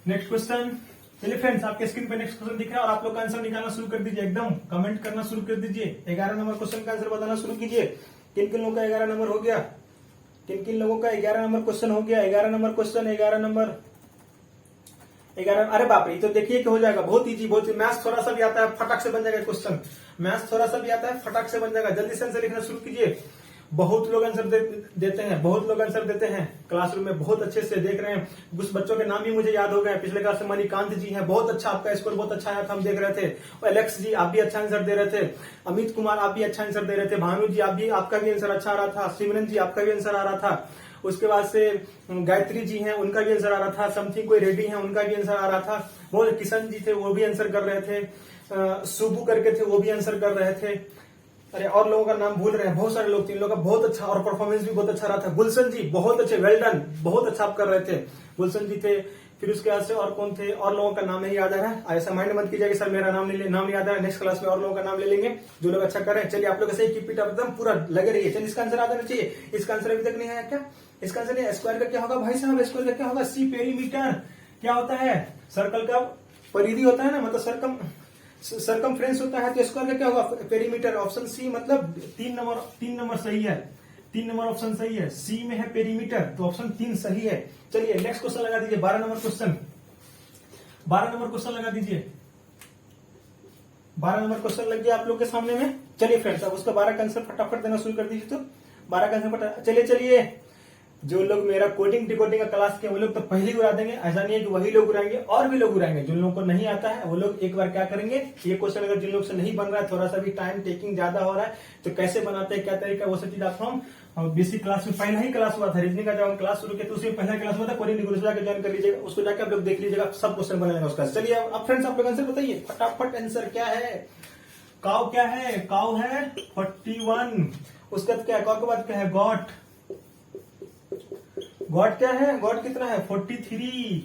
Next question. चलिए फ्रेंड्स, आपके स्क्रीन पे नेक्स्ट क्वेश्चन दिख रहा है और आप लोग का आंसर निकालना शुरू कर दीजिए, एकदम कमेंट करना शुरू कर दीजिए। 11 नंबर क्वेश्चन का आंसर बताना शुरू कीजिए। किन किन लोगों का 11 नंबर हो गया? किन किन लोगों का 11 नंबर क्वेश्चन हो गया? 11 नंबर क्वेश्चन, 11 नंबर 11। अरे बाप रे, तो देखिए कि हो जाएगा, बहुत इजी, बहुत मैथ्स थोड़ा सा भी आता है फटाक से बन जाएगा क्वेश्चन। मैथ्स थोड़ा सा भी आता है फटाक से बन जाएगा। जल्दी से आंसर लिखना शुरू कीजिए। बहुत लोग आंसर देते हैं, बहुत लोग आंसर देते हैं क्लासरूम में, बहुत अच्छे से देख रहे हैं। कुछ बच्चों के नाम भी मुझे याद हो गए। पिछले क्लास में मणिकांत जी हैं, बहुत अच्छा, आपका स्कोर बहुत अच्छा आया था, हम देख रहे थे। और एलेक्स जी आप भी अच्छा आंसर दे रहे थे। अमित कुमार आप भी अच्छा आंसर दे रहे थे। भानु जी आप भी, आपका भी आंसर अच्छा आ रहा था। सिमरन जी आपका भी आंसर आ रहा था। उसके बाद से गायत्री जी हैं, उनका भी आंसर आ रहा था। समथिंग कोई रेड्डी है, उनका भी आंसर आ रहा था। बहुत किशन जी थे, वो भी आंसर कर रहे थे। सुबू करके थे, वो भी आंसर कर रहे थे। अरे और लोगों का नाम भूल रहे हैं, बहुत सारे लोग थे। इन लोगों का बहुत अच्छा और परफॉर्मेंस भी बहुत अच्छा रहा था। गुलशन जी बहुत अच्छे, वेल डन, बहुत अच्छा आप कर रहे थे। गुलशन जी थे। फिर उसके बाद से और कौन थे? और लोगों का नाम नहीं याद आ रहा है। ऐसा माइंड मत कीजिएगा सर मेरा नाम नहीं याद आ रहा है। नेक्स्ट क्लास में और लोगों का नाम ले लेंगे जो लोग अच्छा कर रहे हैं। चलिए आप लोग सही कीप इट अप, एकदम पूरा लगे रहिए। चलिए इसका आंसर आ जाना चाहिए। इसका आंसर अभी तक नहीं आया क्या? इसका आंसर नहीं। स्क्वायर का क्या होगा भाई साहब? स्क्वायर का क्या होगा? सी पेरीमीटर। क्या होता है? सर्कल का परिधि होता है ना, मतलब सरकमफ्रेंस होता है। तो स्क्वायर का क्या होगा? पेरीमीटर। ऑप्शन सी, मतलब 3 नंबर सही है। 3 नंबर ऑप्शन सही है। सी में है पेरीमीटर, तो ऑप्शन 3 सही है। चलिए नेक्स्ट क्वेश्चन लगा दीजिए। 12 नंबर क्वेश्चन, 12 नंबर क्वेश्चन लगा दीजिए। 12 नंबर क्वेश्चन लग गया आप लोग के सामने में। चलिए फ्रेंड्स, अब उसका 12 का आंसर फटाफट देना शुरू कर दीजिए। तो 12 का आंसर चलिए जो लोग मेरा कोडिंग डिकोडिंग का क्लास किया वो लोग तो पहले ही उड़ा देंगे। ऐसा नहीं है कि वही लोग उड़ाएंगे, और भी लोग उड़ाएंगे। जिन लोगों को नहीं आता है वो लोग एक बार क्या करेंगे, ये क्वेश्चन अगर जिन लोग से नहीं बन रहा है, थोड़ा सा भी टाइम टेकिंग ज्यादा हो रहा है, तो कैसे बनाते हैं, क्या तरीका, वो सब चीज आपको हम बेसिक क्लास में पहला ही क्लास हुआ था। रीजनिंग का जब हम क्लास शुरू किया तो उसमें पहला क्लास हुआ था। कोडिंग डिकोडिंग जाकर ज्वाइन कर लीजिएगा, उसको जाकर आप लोग देख लीजिएगा, सब क्वेश्चन बनाएगा उसका। चलिए अब फ्रेंड्स आप लोग आंसर बताइए फटाफट। आंसर क्या है? काउ क्या है? काउ है 41। उसका क्या है? काउ के बाद क्या है? गॉट। गॉड क्या है? गॉड कितना है? 43।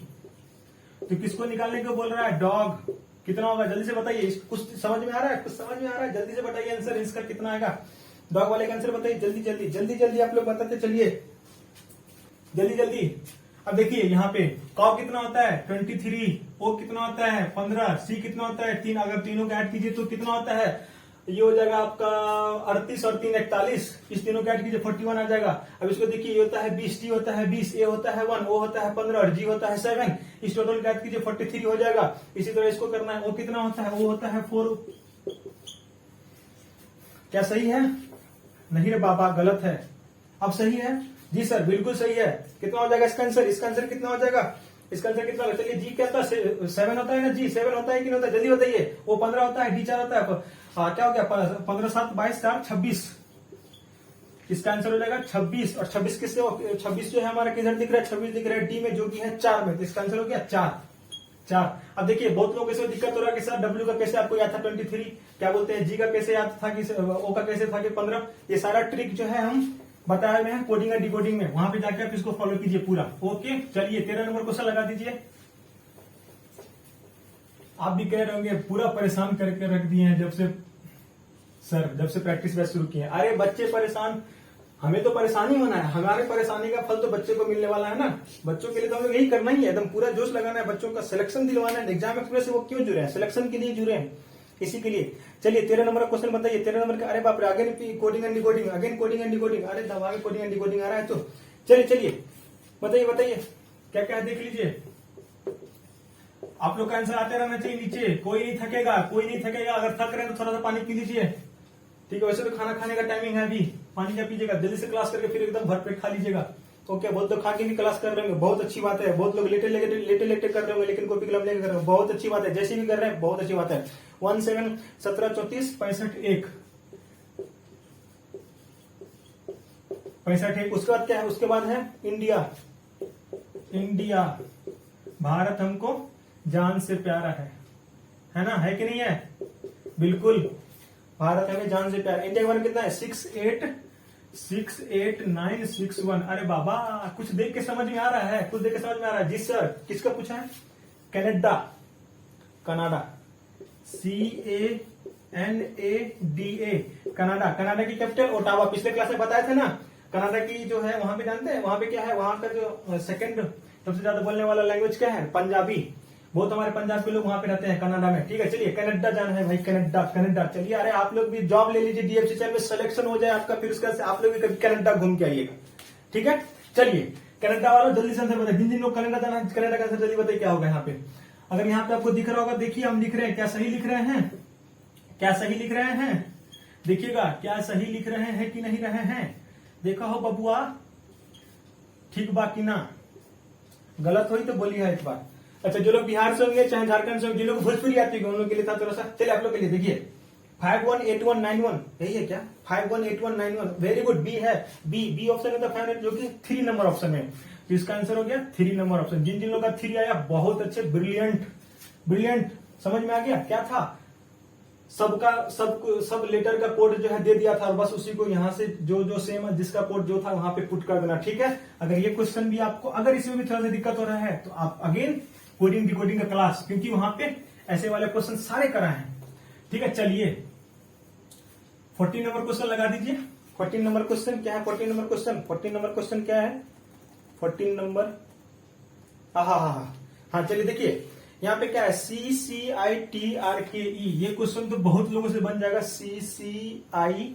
तो किसको निकालने को बोल रहा है? डॉग। कितना होगा जल्दी से बताइए। कुछ समझ में आ रहा है? कुछ समझ में आ रहा है? जल्दी से बताइए आंसर इसका कितना आएगा। डॉग वाले का आंसर बताइए जल्दी जल्दी जल्दी जल्दी। आप लोग बताते चलिए जल्दी जल्दी। अब देखिए यहाँ पे कॉ कितना होता है? 23। ओ कितना होता है? 15। सी कितना होता है? 3। अगर तीनों को ऐड कीजिए तो कितना होता है? ये हो जाएगा आपका 38 और 3 41, इस तीनों को ऐड कीजिए 41 आ जाएगा। अब इसको देखिए, ये होता है 20, टी होता है 20, ए होता है 1, ओ होता है 15 और जी होता है 7, इस टोटल को ऐड कीजिए 43 हो जाएगा। इसी तरह इसको करना है, ओ कितना होता है, ओ होता है 4। क्या सही है? नहीं रे बाबा, गलत है। अब सही है जी सर, बिल्कुल सही है। कितना हो जाएगा इसका आंसर? इसका आंसर कितना हो जाएगा? इसका आंसर कितना? चलिए, जी क्या होता है? 7 होता है ना जी, 7 होता है कि नहीं होता है? जल्दी बताइए। वो 15 होता है, डी 4 होता है। क्या हो गया? 15 7 22 4 26। इसका आंसर हो जाएगा 26। और 26 किससे? 26 जो है हमारा किधर दिख रहा है? 26 दिख रहा है डी में, जो कि है 4 में। तो इसका आंसर हो गया 4। अब देखिए, बहुत लोगों को दिक्कत हो रहा है कि सर डब्ल्यू का कैसे आपको याद था 23, क्या बोलते हैं, जी का कैसे याद था कि ओ का कैसे था कि 15। ये सारा ट्रिक जो है हम बताए हुए हैं कोडिंग एंड डिकोडिंग में, वहां पे जाके आप इसको फॉलो कीजिए पूरा। ओके, चलिए 13 नंबर क्वेश्चन लगा दीजिए। आप भी कह रहे होंगे पूरा परेशान करके रख दिए हैं जब से प्रैक्टिस बैच शुरू किए हैं। अरे बच्चे परेशान, हमें तो परेशानी होना है, हमारे परेशानी का फल तो बच्चे को मिलने वाला है ना। बच्चों के लिए तो हमें यही करना ही है, एकदम पूरा जोश लगाना है, बच्चों का सिलेक्शन दिलवाना है। एग्जाम एक्सप्रेस से वो क्यों जुड़े हैं? सिलेक्शन के लिए जुड़े हैं, इसी के लिए। चलिए 13 नंबर का क्वेश्चन बताइए। 13 नंबर का, अरे बाप रे, again coding and decoding, again coding and decoding. अरे दबा के कोडिंग एंड डिकोडिंग आ रहा है। तो चलिए बताइए क्या क्या है, देख लीजिए। आप लोग का आंसर आते रहना चाहिए नीचे, कोई नहीं थकेगा, कोई नहीं थकेगा। अगर थक रहे हैं तो थोड़ा सा पानी पी लीजिए, ठीक है? वैसे तो खाना खाने का टाइमिंग है अभी, पानी क्या पीजिएगा, जल्दी से क्लास करके फिर एकदम भरपेट खा लीजिएगा। ओके, बहुत लोग खा के भी क्लास कर रहे होंगे, बहुत अच्छी बात है। बहुत लोग लेटे कर रहे होंगे, लेकिन कॉपी कलम लेके कर रहे होंगे, बहुत अच्छी बात है। जैसे भी कर रहे हैं, बहुत अच्छी बात है। 1 7 17 34 65 1 65 1। उसके बाद क्या है? उसके बाद है इंडिया। भारत हमको जान से प्यारा है ना? है कि नहीं है? बिल्कुल, भारत हमें जान से प्यारा। इंडिया का बारे कितना है? 6868961। अरे बाबा, कुछ देख के समझ में आ रहा है, कुछ देख के समझ में आ रहा है। जी सर, किसका पूछा है? कनाडा कनाडा की कैपिटल ओटावा। पिछले क्लास में बताए थे ना, कनाडा की जो है वहां पे जानते हैं, वहां पे क्या है, वहां का जो सेकंड सबसे ज्यादा बोलने वाला लैंग्वेज क्या है? पंजाबी। बहुत हमारे पंजाब के लोग वहां पे रहते हैं, कनाडा में। ठीक है, चलिए कनाडा जाना है भाई, कनाडा। चलिए, अरे आप लोग भी जॉब ले लीजिए, DFCCL में सिलेक्शन हो जाए आपका, फिर उसके बाद आप लोग भी कभी कनाडा घूम के आइएगा। ठीक है, चलिए कनाडा वालों जल्दी से आंसर बताइए। जिन लोग कनाडा जाना है, कनाडा का आंसर जल्दी बताइए क्या होगा यहाँ पे। अगर यहाँ पे आपको दिख रहा होगा, देखिए हम लिख रहे हैं, क्या सही लिख रहे हैं? क्या सही लिख रहे हैं? देखिएगा, क्या सही लिख रहे हैं कि नहीं रहे हैं? देखा हो बबुआ, ठीक बाकी ना? गलत हुई तो बोलिए एक बार। अच्छा, जो लोग बिहार से होंगे, चाहे झारखंड से होंगे, जिन लोग भोजपुरी आती है, उन लोग के लिए था थोड़ा सा। चलिए आप लोग के लिए देखिए, 518191, यही है क्या? 518191, वेरी गुड, बी है। बी ऑप्शन है, तो जो कि 3 नंबर ऑप्शन है। तो इसका आंसर हो गया 3 नंबर ऑप्शन। जिन जिन लोग का 3 आया, बहुत अच्छे, ब्रिलियंट। समझ में आ गया क्या था? सब लेटर का कोड जो है दे दिया था, और बस उसी को यहाँ से जो सेम जिसका कोड जो था वहां पे पुट कर देना। ठीक है, अगर ये क्वेश्चन भी आपको, अगर इसमें भी थोड़ा सा दिक्कत हो रहा है, तो आप अगेन कोडिंग डिकोडिंग का क्लास, क्योंकि वहां पे ऐसे वाले क्वेश्चन सारे कराए हैं। ठीक है, चलिए 14 नंबर क्वेश्चन लगा दीजिए। 14 नंबर क्वेश्चन क्या है? 14 नंबर क्वेश्चन क्या है? 14 नंबर, हाँ चलिए देखिए, यहाँ पे क्या है? CCITRKE। ये क्वेश्चन तो बहुत लोगों से बन जाएगा। CCITRKE।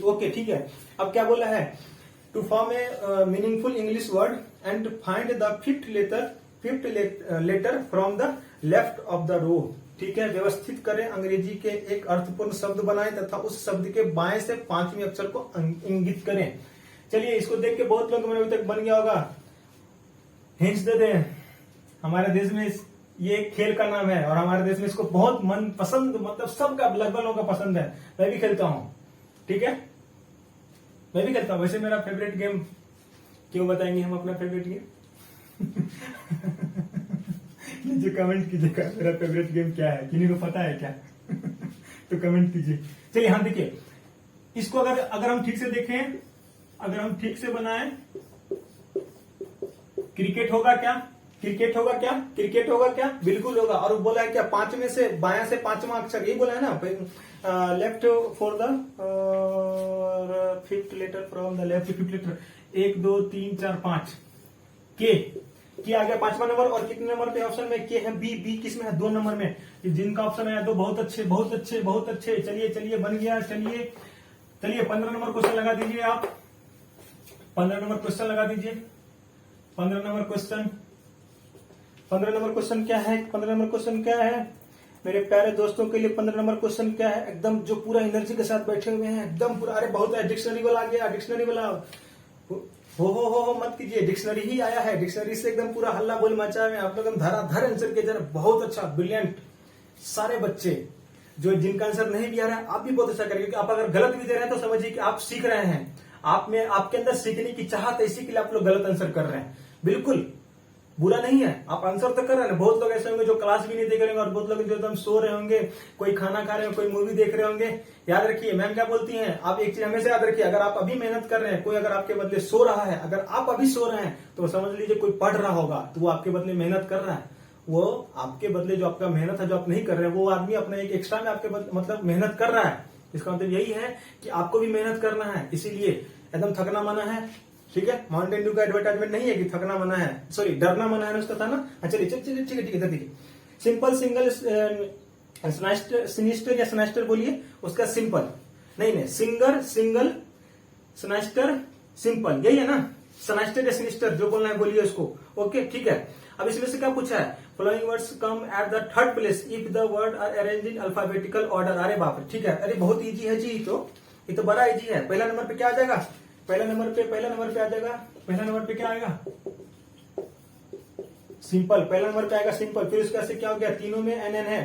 ओके, ठीक है। अब क्या बोला है? To form a meaningful English word and find the fifth letter from the left of the row. ठीक है, व्यवस्थित करें, अंग्रेजी के एक अर्थपूर्ण शब्द बनाएं तथा उस शब्द के बाएं से 5वें अक्षर को इंगित करें। चलिए, इसको देख के बहुत लोग अभी तक बन गया होगा। हिंट्स दे दें। हमारे देश में ये एक खेल का नाम है, और हमारे देश में इसको बहुत मन पसंद, मतलब सबका, लगभग लोगों का पसंद है। मैं भी खेलता हूं। ठीक है, मैं भी खेलता हूं। वैसे मेरा फेवरेट गेम, क्यों बताएंगे हम अपना फेवरेट गेम? नीचे कमेंट कीजिएगा मेरा फेवरेट गेम क्या है, किन्हीं को पता है क्या? तो कमेंट कीजिए। चलिए, हाँ देखिए, इसको अगर हम ठीक से देखें, अगर हम ठीक से बनाएं, क्रिकेट होगा क्या? क्रिकेट होगा क्या? बिल्कुल होगा। और बोला है क्या? 5 में से बायां से 5वां अक्षर, यही बोला है ना, left for the fifth letter from the left fifth letter. 1 2 3 4 5, के आ गया 5वां नंबर। और कितने नंबर पे ऑप्शन में के है? बी किस में है? 2 नंबर में। जिनका ऑप्शन है 2, बहुत अच्छे बहुत अच्छे बहुत अच्छे। चलिए बन गया। चलिए 15 नंबर क्वेश्चन लगा दीजिए आप। 15 नंबर क्वेश्चन लगा दीजिए। 15 नंबर क्वेश्चन क्या है? 15 नंबर क्वेश्चन क्या है मेरे प्यारे दोस्तों के लिए? 15 नंबर क्वेश्चन क्या है? एकदम जो पूरा एनर्जी के साथ बैठे हुए हैं, एकदम पूरा। अरे बहुत है, डिक्शनरी वाला आ गया, डिक्शनरी वाला। हो मत कीजिए, डिक्शनरी ही आया है। डिक्शनरी से एकदम पूरा हल्ला बोल मचा है। आप लोग धराधर आंसर के जरा, बहुत अच्छा, ब्रिलियंट। सारे बच्चे जो जिनका आंसर नहीं भी आ रहा है, आप भी बहुत अच्छा करेंगे। आप अगर गलत भी दे रहे हैं तो समझिए कि आप सीख रहे हैं। आप में, आपके अंदर सीखने की चाहत है, इसी के लिए आप लोग गलत आंसर कर रहे हैं। बिल्कुल बुरा नहीं है, आप आंसर तो कर रहे हैं। बहुत लोग ऐसे होंगे जो क्लास भी नहीं देख रहे होंगे, और बहुत लोग जो एकदम सो रहे होंगे, कोई खाना खा रहे होंगे, कोई मूवी देख रहे होंगे। याद रखिए मैम क्या बोलती हैं, आप एक चीज हमेशा याद रखिए, अगर आप अभी मेहनत कर रहे हैं, कोई अगर आपके बदले सो रहा है, अगर आप अभी सो रहे हैं तो समझ लीजिए कोई पढ़ रहा होगा, तो वो आपके बदले मेहनत कर रहा है। वो आपके बदले जो आपका मेहनत है, जो आप नहीं कर रहे हैं, वो आदमी अपना एक एक्स्ट्रा में आपके मतलब मेहनत कर रहा है। इसका मतलब यही है कि आपको भी मेहनत करना है, इसीलिए एकदम थकना मना है। ठीक है, माउंटेन ड्यू का एडवर्टाइजमेंट नहीं है कि थकना मना है, सॉरी डरना मना है, उसका था ना। चलिए ठीक है देखिए, सिंपल सिंगल सिनिस्टर या स्नाइस्टर बोलिए उसका। सिंपल नहीं, सिंगर सिंगल स्नाइस्टर सिंपल, यही है ना। स्नाइस्टर या सिनिस्टर जो बोलना है बोलिए उसको। ओके ठीक है। अब इसमें से क्या पूछा है? Following words come at the third place if the word are arrange in alphabetical order. अरे बाप रे, ठीक है। अरे बहुत इजी है जी, ये तो बड़ा इजी है। पहला नंबर पे क्या आ जाएगा? पहला नंबर पे आ जाएगा। पहला नंबर पे क्या आएगा? सिंपल। पहला नंबर पे आएगा सिंपल। फिर उसके बाद से क्या हो गया? तीनों में एन है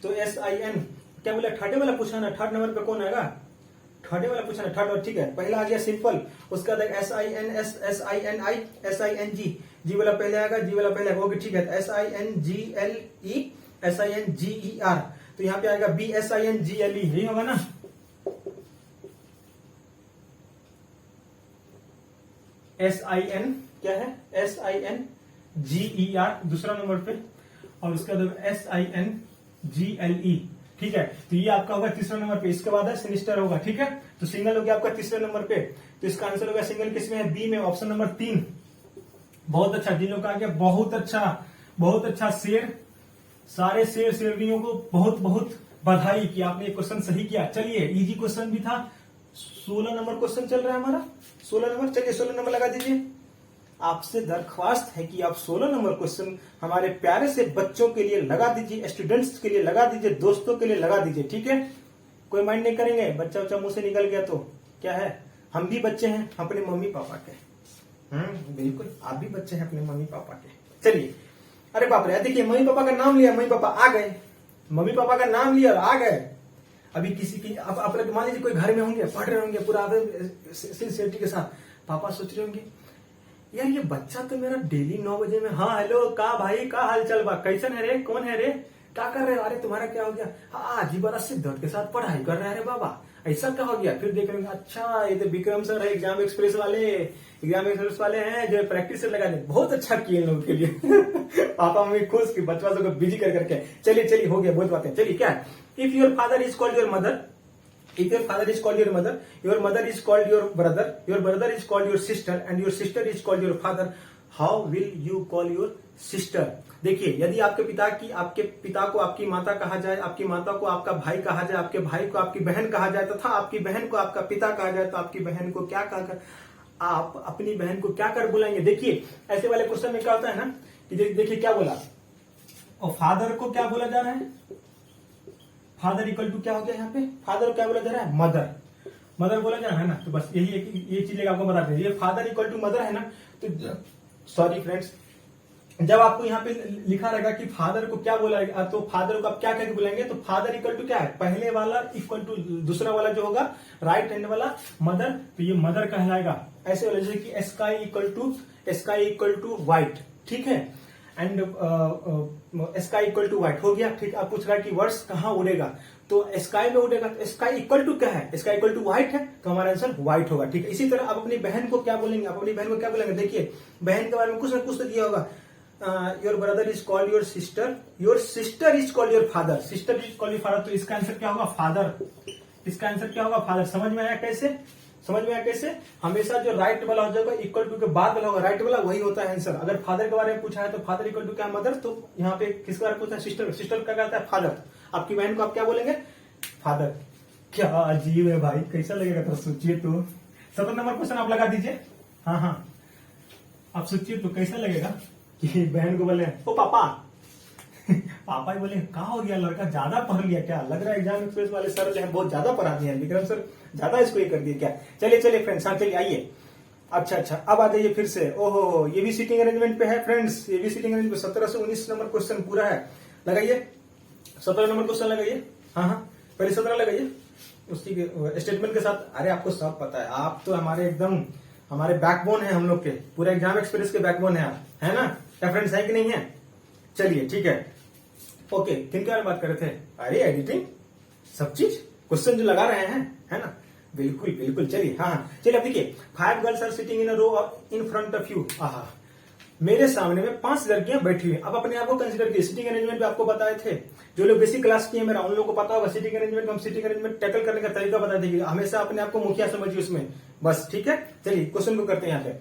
तो SIN। क्या बोला? थर्ड वाला पूछा ना। थर्ड नंबर पे कौन आएगा? थर्ड वाला पूछा ना, थर्ड। ठीक है, पहला आ गया सिंपल। उसका SINS SINI SING। जी वाला पहले आएगा, जी वाला पहले आएगा। ओके ठीक है। SINGLE SINGER। तो यहाँ पे आएगा BSINGLE, यही होगा ना। SIN क्या है? SINGER दूसरा नंबर पे, और उसके बाद SINGLE। ठीक है, तो ये आपका होगा तीसरा नंबर पे। इसके बाद सिनिस्टर होगा। ठीक है, तो सिंगल हो गया आपका तीसरे नंबर पे। तो इसका आंसर होगा सिंगल किसमें है? बी में, ऑप्शन नंबर 3। बहुत अच्छा, जिन लोग का आ गया बहुत अच्छा। शेर, सारे शेर शेरनियों को बहुत बहुत बधाई कि आपने ये क्वेश्चन सही किया। चलिए इजी क्वेश्चन भी था। 16 नंबर क्वेश्चन चल रहा है हमारा, 16 नंबर। चलिए 16 नंबर लगा दीजिए। आपसे दरख्वास्त है कि आप 16 नंबर क्वेश्चन हमारे प्यारे से बच्चों के लिए लगा दीजिए, स्टूडेंट्स के लिए लगा दीजिए, दोस्तों के लिए लगा दीजिए। ठीक है, कोई माइंड नहीं करेंगे। बच्चा मुंह से निकल गया तो क्या है, हम भी बच्चे हैं अपने मम्मी पापा के। बिल्कुल, आप भी बच्चे हैं अपने मम्मी पापा के। चलिए, अरे बाप रे, देखिए मम्मी पापा का नाम लिया, मम्मी पापा आ गए। मम्मी पापा का नाम लिया और आ गए। अभी किसी की आप मान लीजिए कोई घर में होंगे, पढ़ रहे होंगे पूरा सिंसियरिटी के साथ। पापा सोच रहे होंगे यार ये बच्चा तो मेरा डेली 9 बजे में, हाँ हेलो का भाई, का हाल चल बा, कैसन है रे, कौन है रे, क्या कर रहे हो, अरे तुम्हारा क्या हो गया, हाँ जी बड़ा सिद्धार्थ के साथ पढ़ाई कर रहे हैं। बाबा ऐसा क्या हो गया? फिर देख रहे हैं अच्छा ये तो विक्रम सर है, एग्जाम एक्सप्रेस वाले हैं जो प्रैक्टिस से लगा दे। बहुत अच्छा किए लोगों के लिए। पापा मम्मी खुश की बच्चा को बिजी कर करके। चलिए हो गया बहुत बातें। चलिए क्या, if your father is called your mother, if your father is called your mother is called your brother is called your sister, and your sister is called your father, how will you call your sister? देखिए, यदि आपके पिता को आपकी माता कहा जाए, आपकी माता को आपका भाई कहा जाए, आपके भाई को आपकी बहन कहा जाए, तथा आपकी बहन को आपका पिता कहा जाए, तो आपकी बहन को क्या कहकर, आप अपनी बहन को क्या कर बुलाएंगे? देखिए ऐसे वाले क्वेश्चन में क्या होता है ना कि देखिए क्या बोला, और फादर को क्या बोला जा रहा है? फादर इक्वल टू क्या हो गया यहाँ पे? फादर को क्या बोला जा रहा है? मदर बोला जा रहा है ना। तो बस यही ये चीज आपको बता दें, ये फादर इक्वल टू मदर है ना। तो सॉरी फ्रेंड्स, जब आपको यहाँ पे लिखा रहेगा कि फादर को क्या बोला, तो फादर को आप क्या करके बुलाएंगे? तो फादर इक्वल टू क्या है? पहले वाला इक्वल टू दूसरा वाला जो होगा राइट हैंड वाला मदर, तो ये मदर कहलाएगा। ऐसे वाले जैसे कि स्काई इक्वल टू व्हाइट, ठीक है, and sky equal to white हो गया। ठीक, आप पूछ रहा है कि वर्ड्स कहाँ उड़ेगा, तो स्काई में उड़ेगा। तो स्काई इक्वल टू क्या है? स्काई इक्वल टू व्हाइट है, तो हमारा आंसर व्हाइट होगा। ठीक है, इसी तरह आप अपनी बहन को क्या बोलेंगे? आप अपनी बहन को क्या बोलेंगे? देखिए बहन के बारे में कुछ ना कुछ तो दिया होगा। Your brother is called your sister is called your father, तो इसका आंसर क्या होगा? फादर। इसका आंसर क्या होगा? फादर। समझ में आया कैसे? समझ में आया कैसे? हमेशा जो राइट वाला हो जाएगा इक्वल टू के बाद वाला होगा राइट वाला, वही होता है आंसर। अगर फादर के बारे में पूछा है तो फादर इक्वल टू क्या मदर, तो यहाँ पे किसके बारे में पूछा है? सिस्टर। सिस्टर क्या कहता है? फादर। आपकी बहन को आप क्या बोलेंगे? फादर। क्या अजीब है भाई, कैसा लगेगा? तो सोचिए तो 17 नंबर क्वेश्चन आप लगा दीजिए। हाँ हाँ, आप सोचिए तो कैसा लगेगा कि बहन को बोले ओ पापा पापा ही बोले कहा हो गया लड़का ज्यादा पढ़ लिया क्या? लग रहा है एग्जाम एक्सप्रेस वाले सर जो है बहुत ज्यादा पढ़ा दिए हैं, विक्रम सर ज्यादा इसको ये कर दिए क्या? चलिए चलिए फ्रेंड्स, हाँ चलिए आइए। अच्छा, अब आ जाइए फिर से। ओहो, ये भी सीटिंग अरेंजमेंट पे है फ्रेंड्स, ये भी सीटिंग अरेंजमेंट 17 से 19 नंबर क्वेश्चन पूरा है। लगाइए 17 नंबर क्वेश्चन लगाइए। हाँ, पहले 17 लगाइए उसी के स्टेटमेंट के साथ। अरे आपको सब पता है, आप तो हमारे एकदम हमारे बैकबोन है, हम लोग के पूरे एग्जाम एक्सपीरियंस के बैकबोन है आप, है ना? क्या फ्रेंड्स, है कि नहीं है? चलिए ठीक है, ओके। किन के बारे में बात कर रहे थे? अरे एडिटिंग, सब चीज क्वेश्चन जो लगा रहे हैं, है ना? बिल्कुल बिल्कुल। चलिए हाँ, चलिए अब देखिए, 5 girls are sitting in a row in front of you. आहा, मेरे सामने में 5 लड़कियां बैठी हुई। अब अपने आप को कंसिडर कीजिए। सिटिंग अरेंजमेंट आपको बताए थे, जो लोग बेसिक क्लास किए मेरा उन लोगों को पता होगा सिटिंग अरेंजमेंट। हम सिटिंग अरेंजमेंट टैकल करने का तरीका बताते थे, हमेशा अपने आप को मुखिया समझिए उसमें, बस ठीक है। चलिए क्वेश्चन को करते हैं यहाँ पे।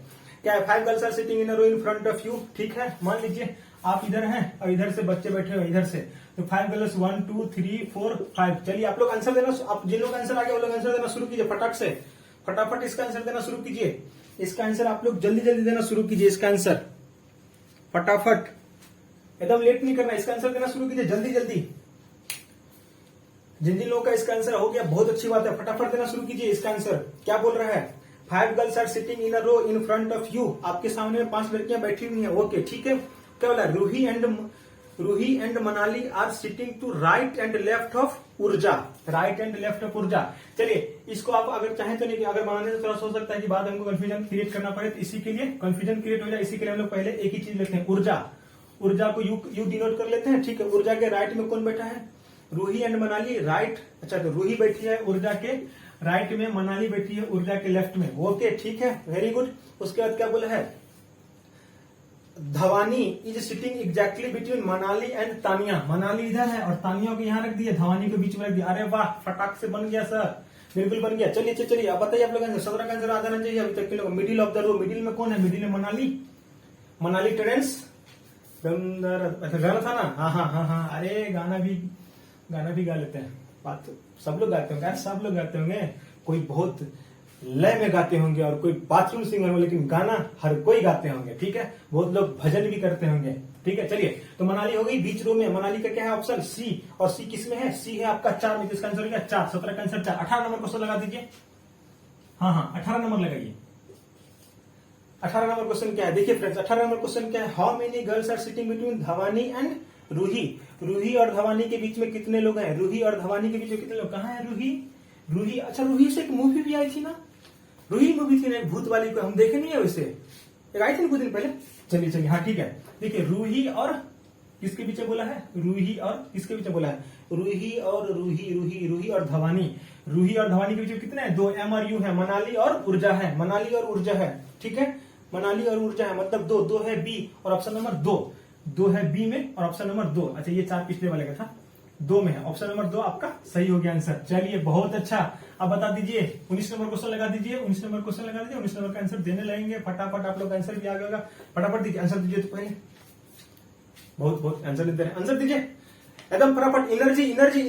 क्या है? 5 girls are sitting in a row in front of you. ठीक है, मान लीजिए आप इधर हैं और इधर से बच्चे बैठे हुए इधर से, तो 5 गर्ल्स 1 2 3 4 5। चलिए आप लोग आंसर देना, आप जिन लोग आंसर आ गया वो लोग आंसर देना शुरू कीजिए फटाक से, फटाफट इसका आंसर देना शुरू कीजिए। इसका आंसर आप लोग जल्दी जल्दी देना शुरू कीजिए, इसका आंसर फटाफट, एकदम लेट नहीं करना, इसका आंसर देना शुरू कीजिए जल्दी जल्दी। जिन जिन लोगों का इसका आंसर हो गया बहुत अच्छी बात है, फटाफट देना शुरू कीजिए इसका आंसर। क्या बोल रहा है? 5 girls are sitting in a row in front of you. आपके सामने में 5 लड़कियां बैठी हुई हैं। ओके ठीक है। क्या बोला? Ruhi and Manali are sitting to right and left of Urja. Right and left of Urja. चलिए इसको आप अगर चाहें तो नहीं, अगर बनाने से थोड़ा सा हो सकता है कि बाद हमको कंफ्यूजन क्रिएट करना पड़े, तो इसी के लिए कंफ्यूजन क्रिएट हो जाए, इसी के लिए हम लोग पहले एक ही चीज लेते हैं, ऊर्जा। ऊर्जा को यू डिनोट कर लेते हैं। ठीक है, ऊर्जा के राइट में कौन बैठा है? Ruhi and Manali right. अच्छा, तो रूही बैठी है ऊर्जा के राइट में, मनाली बैठी है ऊर्जा के लेफ्ट में। ओके ठीक है, वेरी गुड। उसके बाद क्या बोला है? Dhwani is sitting exactly between Manali and Tania. Manali इधर है और तानिया को यहाँ रख दिया, धवानी को बीच में रख दिया। अरे वाह, फटाक से बन गया सर, बिल्कुल बन गया। चलिए चलिए अब बताइए आप लोग आंसर। 17 का आंसर आ जाना चाहिए अभी तक के लोग। Middle of the row, middle में कौन है? मिडिल में मनाली टेरेंस। अच्छा गाना था ना? हाँ। अरे गाना भी गा लेते हैं, बात तो सब लोग गाते होंगे, सब लोग गाते होंगे। कोई बहुत लय में गाते होंगे और कोई बाथरूम सिंगर हो, लेकिन गाना हर कोई गाते होंगे। ठीक है, बहुत लोग भजन भी करते होंगे। ठीक है, चलिए तो मनाली हो गई बीच रो में। मनाली का क्या है ऑप्शन? सी। और सी किस में है? सी है आपका 4 में, जिसका आंसर हो गया 4। 17 का आंसर 4। 18 नंबर क्वेश्चन लगा दीजिए। हाँ 18 नंबर लगाइए। 18 नंबर क्वेश्चन क्या है? देखिए फ्रेंड्स, 18 नंबर क्वेश्चन क्या है? How many girls are sitting between Dhwani and Roohi. Roohi और धवानी के बीच में कितने लोग हैं? रूही और धवानी के बीच में कितने लोग? कहाँ है रूही? अच्छा, रूही से एक मूवी भी आई थी ना, रूही मूवी थी ना, भूत वाली को हम देखे नहीं है वैसे, एक आई थी ना कुछ दिन पहले। चलिए हाँ ठीक है। देखिए रूही और किसके पीछे बोला है? रूही और किसके पीछे बोला है? रूही और धवानी। रूही और धवानी के बीच कितने हैं? 2 एम और यू है। मनाली और ऊर्जा है, मनाली और ऊर्जा है। ठीक है, मनाली और ऊर्जा है, मतलब 2 है बी और ऑप्शन नंबर 2 है बी में और ऑप्शन नंबर 2। अच्छा, ये 4 पिछले वाले का था, 2 में है। ऑप्शन नंबर 2 आपका सही हो गया आंसर। चलिए बहुत अच्छा। अब बता दीजिए 19 नंबर क्वेश्चन लगा दीजिए। 19 नंबर क्वेश्चन लगा दीजिए। 19 नंबर का आंसर देने लगेंगे फटाफट। आप लोग आंसर भी आ गया, फटाफट दीजिए आंसर। दीजिए तो पहले बहुत आंसर देते हैं, आंसर दीजिए एकदम फटाफट। एनर्जी यहाँ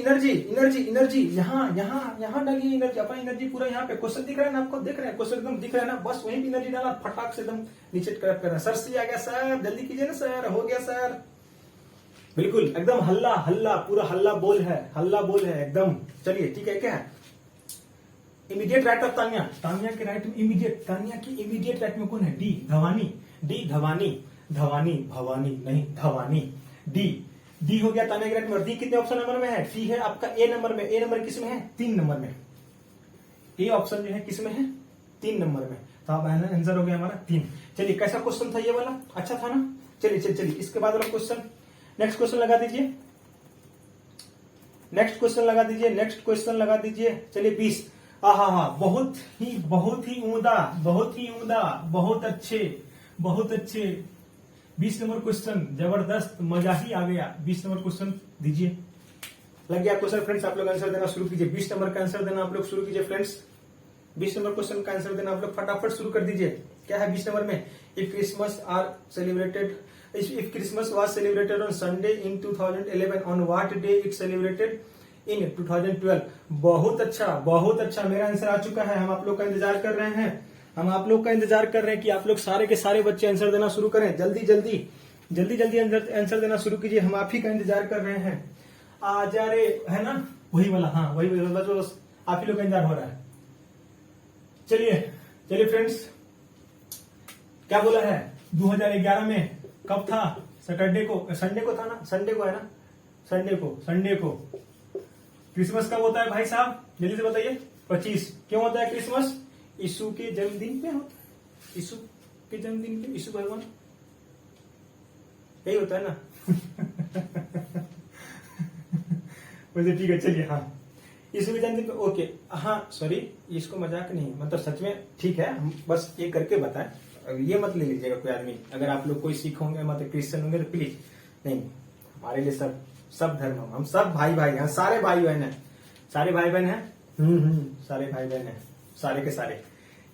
डालिए एनर्जी, अपना एनर्जी पूरा यहाँ पे। क्वेश्चन दिख रहा है ना आपको? देख रहे हैं क्वेश्चन एकदम दिख रहा है ना? बस वहीं पे एनर्जी डाला, फटाक से एकदम नीचे करना है। सर सी आ गया सर, जल्दी कीजिए ना सर, हो गया सर। बिल्कुल एकदम हल्ला पूरा हल्ला बोल है एकदम। चलिए ठीक है, क्या है? इमीडिएट राइट ऑफ तानिया के राइट में इमीडिएट, तानिया की इमीडिएट राइट में कौन है? डी भवानी नहीं, धवानी। डी हो गया तानिया के राइट में। डी कितने ऑप्शन नंबर में है? सी है आपका ए नंबर में। ए नंबर किस में है? 3 नंबर में। ए ऑप्शन जो है किस में है? 3 नंबर में। तो अब आंसर हो गया हमारा 3। चलिए कैसा क्वेश्चन था ये वाला? अच्छा था ना? चलिए इसके बाद वाला क्वेश्चन, नेक्स्ट क्वेश्चन लगा दीजिए। नेक्स्ट क्वेश्चन लगा दीजिए। चलिए 20। बहुत ही उम्दा, बहुत अच्छे। 20 नंबर क्वेश्चन जबरदस्त, मजा ही आ गया। 20 नंबर क्वेश्चन दीजिए। लग गया क्वेश्चन फ्रेंड्स, आप लोग आंसर देना शुरू कीजिए। 20 नंबर का आंसर देना आप लोग शुरू कीजिए फ्रेंड्स। 20 नंबर क्वेश्चन का आंसर देना आप लोग फटाफट शुरू कर दीजिए। क्या है 20 नंबर में? If Christmas are celebrated, if Christmas was celebrated on Sunday in 2011 on what day it celebrated in 2012। बहुत अच्छा, बहुत अच्छा, मेरा आंसर आ चुका है। हम आप लोग का इंतजार कर रहे हैं, हम आप लोग का इंतजार कर रहे हैं कि आप लोग सारे के सारे बच्चे आंसर देना शुरू करें। जल्दी जल्दी जल्दी जल्दी आंसर देना शुरू कीजिए, हम आप ही का इंतजार कर रहे हैं। आ जा रे, है ना, वही वाला, हाँ वही वाला जो आप ही लोग का इंतजार हो रहा है। चलिए चलिए फ्रेंड्स, क्या बोला है 2011 में कब था? सैटरडे को, संडे को था ना, संडे को है ना, संडे को क्रिसमस कब होता है भाई साहब? जल्दी से बताइए। 25। क्यों होता है क्रिसमस? यीशु के जन्मदिन पे होता है, यीशु के जन्मदिन पे, यीशु भगवान, यही होता है ना। वैसे ठीक है, चलिए, हाँ यीशु के जन्मदिन पे, ओके, हाँ सॉरी, इसको मजाक नहीं, मतलब सच में ठीक है, हम बस ये करके बताएं, ये मत ले लीजिएगा कोई आदमी। अगर आप लोग कोई सिख होंगे, मतलब क्रिश्चियन होंगे तो प्लीज नहीं, हमारे लिए सब धर्म, हम सब भाई भाई हैं, सारे भाई बहन हैं, सारे भाई बहन हैं, सारे भाई बहन हैं, सारे के सारे।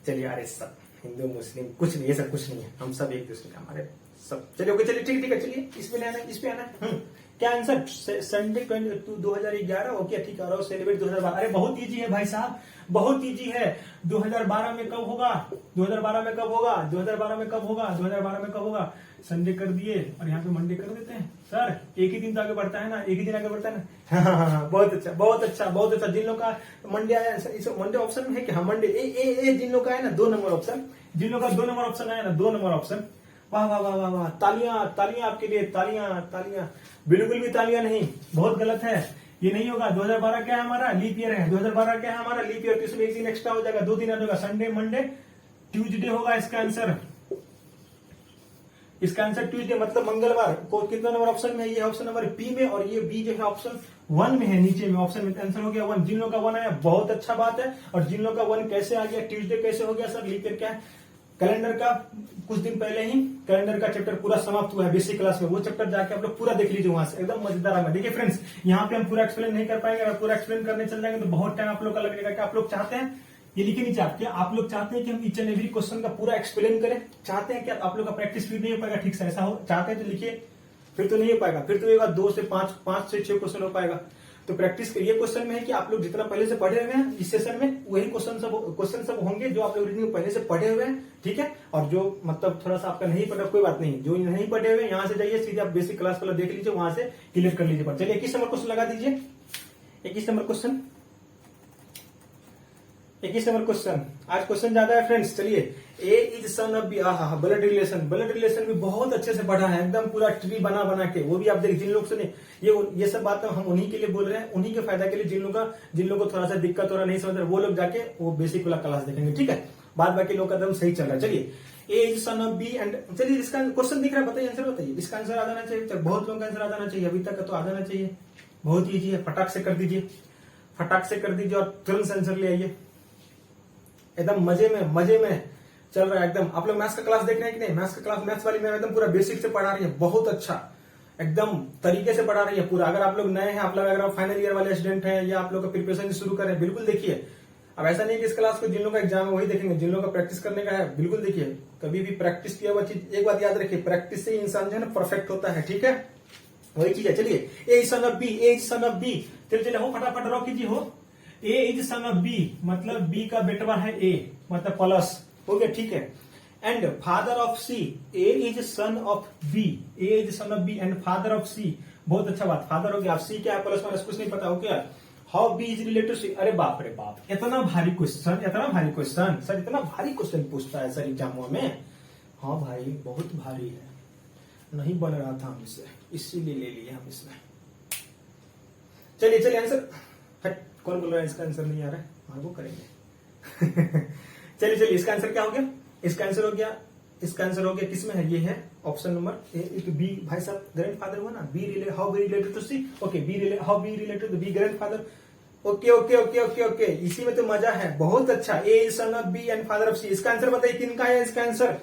चलिए, अरे सब हिंदू मुस्लिम कुछ नहीं, ये सब कुछ नहीं है, हम सब एक दूसरे का, हमारे सब। चलिए ओके, चलिए ठीक है, चलिए इस पे आना है, इस पे आना है। क्या आंसर? संडे 2011, ओके ठीक है, और सेलिब्रेट 2012। अरे बहुत इजी है भाई साहब, बहुत इजी है। 2012 में कब होगा? 2012 में कब होगा? 2012 में कब होगा? 2012 में कब होगा? संडे कर दिए और यहाँ पे मंडे कर देते हैं। सर एक ही दिन तो आगे बढ़ता है ना, एक ही दिन आगे बढ़ता है ना। हाँ, बहुत अच्छा, बहुत अच्छा, बहुत अच्छा। जिन लोग का मंडे आया, मंडे ऑप्शन में है कि हाँ मंडे, जिन लोग का है ना 2 नंबर ऑप्शन, जिन लोग का 2 नंबर ऑप्शन आया ना, 2 नंबर ऑप्शन, वाह वाह वाह वाह वाह, तालियां तालियां आपके लिए, तालियां तालियां। बिल्कुल भी तालियां नहीं, बहुत गलत है, ये नहीं होगा। 2012 क्या है हमारा? लीप ईयर है। 2012 क्या है हमारा? Leap year. इसमें एक दिन एक्स्ट्रा हो जाएगा, 2 दिन आ जाएगा, संडे मंडे ट्यूजडे होगा इसका आंसर। इसका आंसर ट्यूजडे मतलब मंगलवार को। कितना नंबर ऑप्शन में है? ये ऑप्शन नंबर बी में, और ये बी जो है ऑप्शन 1 में है, नीचे में ऑप्शन में। आंसर हो गया 1। जिन लोग का 1 आया बहुत अच्छा बात है, और जिन लोग का 1 कैसे आ गया, ट्यूजडे कैसे हो गया? सर लीप ईयर क्या है? कैलेंडर का कुछ दिन पहले ही कैलेंडर का चैप्टर पूरा समाप्त हुआ है बेसिक क्लास में, वो चैप्टर जाके आप लोग पूरा देख लीजिए, वहां से एकदम मजेदार है। देखिए फ्रेंड्स, यहाँ पे हम पूरा एक्सप्लेन नहीं कर पाएंगे, अगर पूरा एक्सप्लेन करने चल जाएंगे तो बहुत टाइम आप लोग का लगेगा। क्या आप लोग चाहते हैं, ये लिखे नीचे आप, क्या आप लोग चाहते हैं कि हम ईच एंड एवरी क्वेश्चन का पूरा एक्सप्लेन करें? चाहते हैं? क्या आप लोग का प्रैक्टिस भी नहीं हो पाएगा ठीक से, ऐसा हो चाहते हैं तो लिखिए, फिर तो नहीं हो पाएगा, फिर तो 2 से 5 से 6 क्वेश्चन हो पाएगा। तो प्रैक्टिस करिए। क्वेश्चन में है कि आप लोग जितना पहले से पढ़े हुए हैं इस सेशन में, वही क्वेश्चन सब होंगे जो आप लोग रीडिंग पहले से पढ़े हुए हैं, ठीक है। और जो मतलब थोड़ा सा आपका नहीं पढ़ा, कोई बात नहीं, जो नहीं पढ़े हुए यहाँ से जाइए सीधे आप बेसिक क्लास पहले देख लीजिए, वहां से क्लियर कर लीजिए। चलिए 21 नंबर क्वेश्चन लगा दीजिए। 21 नंबर क्वेश्चन, 21 नंबर क्वेश्चन। आज क्वेश्चन ज्यादा है फ्रेंड्स। चलिए, A is son of B. Blood relation, blood relation भी बहुत अच्छे से पढ़ा है, एकदम पूरा ट्री बना बना के, वो भी आप देखिए। जिन लोग से ये सब बात हम उन्हीं के लिए बोल रहे हैं, उन्हीं के फायदा के लिए। जिन लोगों को थोड़ा सा दिक्कत हो रहा नहीं समझ रहे, वो लोग जाके वो बेसिक वाला क्लास देखेंगे, ठीक है। बाद बाकी लोग का एकदम सही चल रहा है। चलिए, A is son of B and, चलिए इसका क्वेश्चन दिख रहा है, बताइए आंसर बताइए। इसका आंसर आ जाना चाहिए, बहुत लोगों का आंसर आ जाना चाहिए, अभी तक तो आ जाना चाहिए। बहुत ईजी है, फटाक से कर दीजिए, फटाक से कर दीजिए और तुरंत आंसर ले आइए। एकदम मजे में चल रहा है एकदम। आप लोग मैथ्स का क्लास देख रहे हैं कि नहीं? मैथ्स का क्लास, मैथ्स वाली मैम एकदम पूरा बेसिक से पढ़ा रही है, बहुत अच्छा एकदम तरीके से पढ़ा रही है पूरा। अगर आप लोग नए हैं, आप लोग अगर आप फाइनल ईयर वाले स्टूडेंट हैं, या आप लोग का प्रिपरेशन शुरू करें, बिल्कुल देखिए। अब ऐसा नहीं कि इस क्लास को जिन लोगों का एग्जाम है वही देखेंगे, जिन लोगों का प्रैक्टिस करने का है बिल्कुल देखिए। कभी भी प्रैक्टिस किया हुआ चीज, एक बात याद रखिए, प्रैक्टिस से इंसान जो है ना परफेक्ट होता है, ठीक है, वही चीज है। चलिए, A is son of B, A is son of B. चलिए हो, फटाफट ड्रॉ कीजिए। हो, A is son of B मतलब बी का बेटवा है ए, मतलब प्लस हो गया, ठीक है। And father of C, A is son of B, A is son of B and father of C. बहुत अच्छा बात, फादर हो गया, सी क्या है, प्लस माइनस कुछ नहीं पता हो क्या। How B is related to C. अरे बाप रे बाप, इतना भारी क्वेश्चन, इतना भारी क्वेश्चन सर, इतना भारी क्वेश्चन पूछता है सर एग्जामों में। हाँ भाई बहुत भारी है, नहीं बन रहा था हमसे, इसीलिए ले लिए हम इसमें। चलिए आंसर, कौन बोल रहा है इसका आंसर नहीं आ रहा है? हाँ वो करेंगे। चलिए इसका आंसर क्या हो गया? इसका आंसर हो गया, इसका आंसर हो गया किसमें है? ये है ऑप्शन नंबर ए, बी। भाई साहब ग्रैंडफादर हुआ ना, B how B related to C, okay, how B related to B grandfather, okay. इसी में तो मजा है, बहुत अच्छा। A is son of B and father of C. इसका आंसर बताइए किनका है इसका आंसर?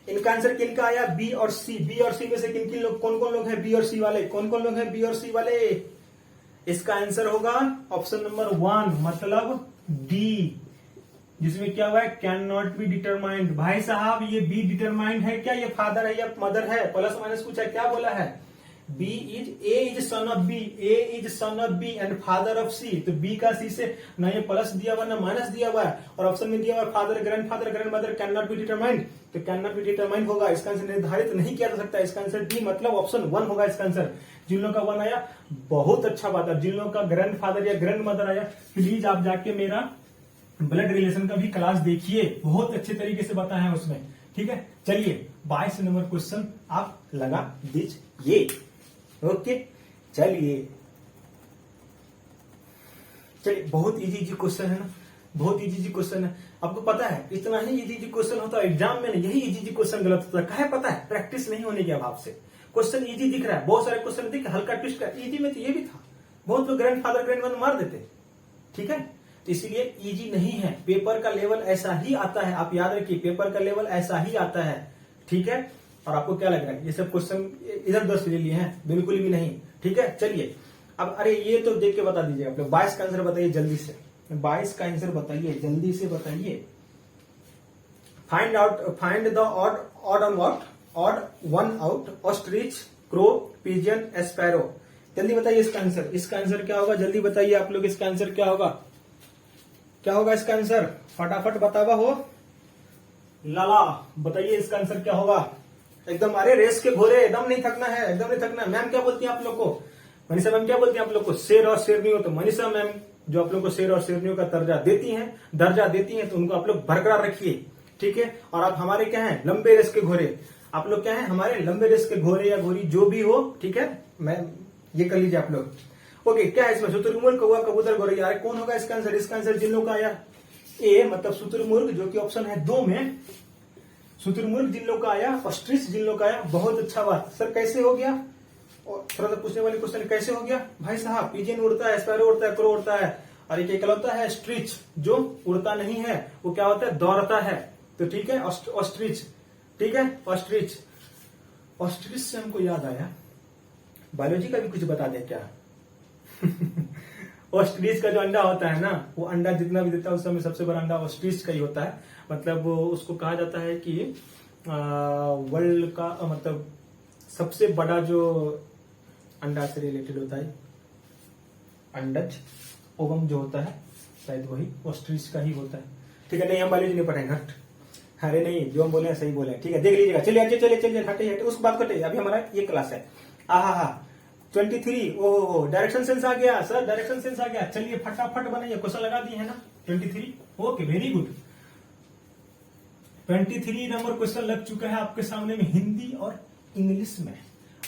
इनका आंसर किनका आया? बी और सी। बी और सी में से किन लोग, कौन कौन लोग हैं बी और सी वाले? कौन कौन लोग हैं बी और सी वाले? इसका आंसर होगा ऑप्शन नंबर 1 मतलब डी। जिसमें क्या हुआ है, कैन नॉट बी डिटरमाइंड। भाई साहब ये बी डिटरमाइंड है क्या, ये फादर है या मदर है, प्लस माइनस पूछा है, क्या बोला है, B is, A is son of B, A is son of B and father of C. तो बी का सी से ना ये प्लस दिया हुआ ना माइनस दिया हुआ है, और ऑप्शन में दिया हुआ father, grandfather, grandmother, can not be determined. तो कैन नॉट बी डिटरमाइंड होगा, इसका आंसर निर्धारित नहीं किया जा सकता, इसका आंसर डी मतलब ऑप्शन 1 होगा इसका आंसर। जिन लोगों का 1 आया बहुत अच्छा बात है, जिन लोगों का ग्रैंडफादर या ग्रैंडमदर आया प्लीज आप जाके मेरा ब्लड रिलेशन का भी क्लास देखिए, बहुत अच्छे तरीके से बताया है उसमें, ठीक है। चलिए 22 नंबर क्वेश्चन आप लगा दीजिए। ओके चलिए बहुत इजी क्वेश्चन है ना, बहुत इजी क्वेश्चन है। आपको पता है इतना ही इजी क्वेश्चन होता है एग्जाम में, यही इजी क्वेश्चन गलत होता है, काहे पता है, प्रैक्टिस नहीं होने के अभाव से। क्वेश्चन इजी दिख रहा है, बहुत सारे क्वेश्चन दिख हल्का ट्विस्ट का, इजी में तो ये भी था, बहुत लोग ग्रैंडफादर ग्रैंडमदर मार देते, ठीक है। तो इसीलिए इजी नहीं है, पेपर का लेवल ऐसा ही आता है, आप याद रखिए पेपर का लेवल ऐसा ही आता है, ठीक है। और आपको क्या लग रहा है ये सब क्वेश्चन इधर उधर से ले लिए हैं, बिल्कुल भी नहीं, ठीक है। चलिए अब अरे ये तो देख के बता दीजिए आप लोग, 22 का आंसर बताइए जल्दी से, 22 का आंसर बताइए जल्दी से बताइए। Find the odd on what, odd one out, ostrich, crow, pigeon, sparrow. जल्दी बताइए इसका आंसर, इसका आंसर क्या होगा, जल्दी बताइए आप लोग, इसका आंसर क्या होगा, क्या होगा इसका आंसर, फटाफट बतावा हो लाला, बताइए इसका आंसर क्या होगा। एकदम अरे रेस के घोड़े, एकदम नहीं थकना है, एकदम नहीं थकना है। मैम क्या बोलती है आप लोग को, मनीषा मैम क्या बोलती है आप लोग को, शेर और शेरनियों। तो मनीषा मैम जो आप लोग को शेर और शेरनियों का दर्जा देती हैं, तो उनको आप लोग बरकरार रखिए, ठीक है। और आप हमारे क्या है, लंबे रेस के घोड़े, आप लोग क्या है हमारे लंबे रेस के घोड़े या घोड़ी जो भी हो, ठीक है। मैं ये कर लीजिए आप लोग। ओके क्या है इसमें, शुतुरमुर्ग, कौवा, कबूतर, गौरैया, कौन होगा इसका आंसर, इसका आंसर जिन लोगों का आया ए मतलब शुतुरमुर्ग, जो कि ऑप्शन है 2 में, शुतुरमुर्ग जिन लोग का आया, ऑस्ट्रिच जिन लोग का आया, बहुत अच्छा बात सर, कैसे हो गया, और थोड़ा सा पूछने वाले क्वेश्चन कैसे हो गया भाई साहब, पिजन उड़ता है, स्पैरो उड़ता है, क्रो उड़ता है, और एक इकलौता है स्ट्रिच जो उड़ता नहीं है, वो क्या होता है, दौड़ता है। तो ठीक है ऑस्ट्रिच, ठीक है ऑस्ट्रिच। ऑस्ट्रिच से हमको याद आया बायोलॉजी का भी कुछ बता दे क्या ऑस्ट्रिच का जो अंडा होता है ना, वो अंडा जितना भी देता है उस समय सबसे बड़ा अंडा ऑस्ट्रिच का ही होता है। मतलब उसको कहा जाता है कि वर्ल्ड का मतलब सबसे बड़ा जो अंडा से रिलेटेड होता है, अंडज ओवम जो होता है, शायद वही ऑस्ट्रिच का ही होता है, ठीक है। नहीं हम बायोलॉजी नहीं पढ़ेंगे, अरे नहीं जो हम बोले सही बोले, ठीक है। देख लीजिएगा, चलिए चलिए हटे उस बात को, अभी हमारा ये क्लास है। हा 23, ओहो डायरेक्शन सेंस आ गया सर, डायरेक्शन सेंस आ गया। चलिए फटाफट बनाइए, क्वेश्चन लगा दिए है ना 23, okay very good. 23 number question लग चुका है आपके सामने में, हिंदी और इंग्लिश में,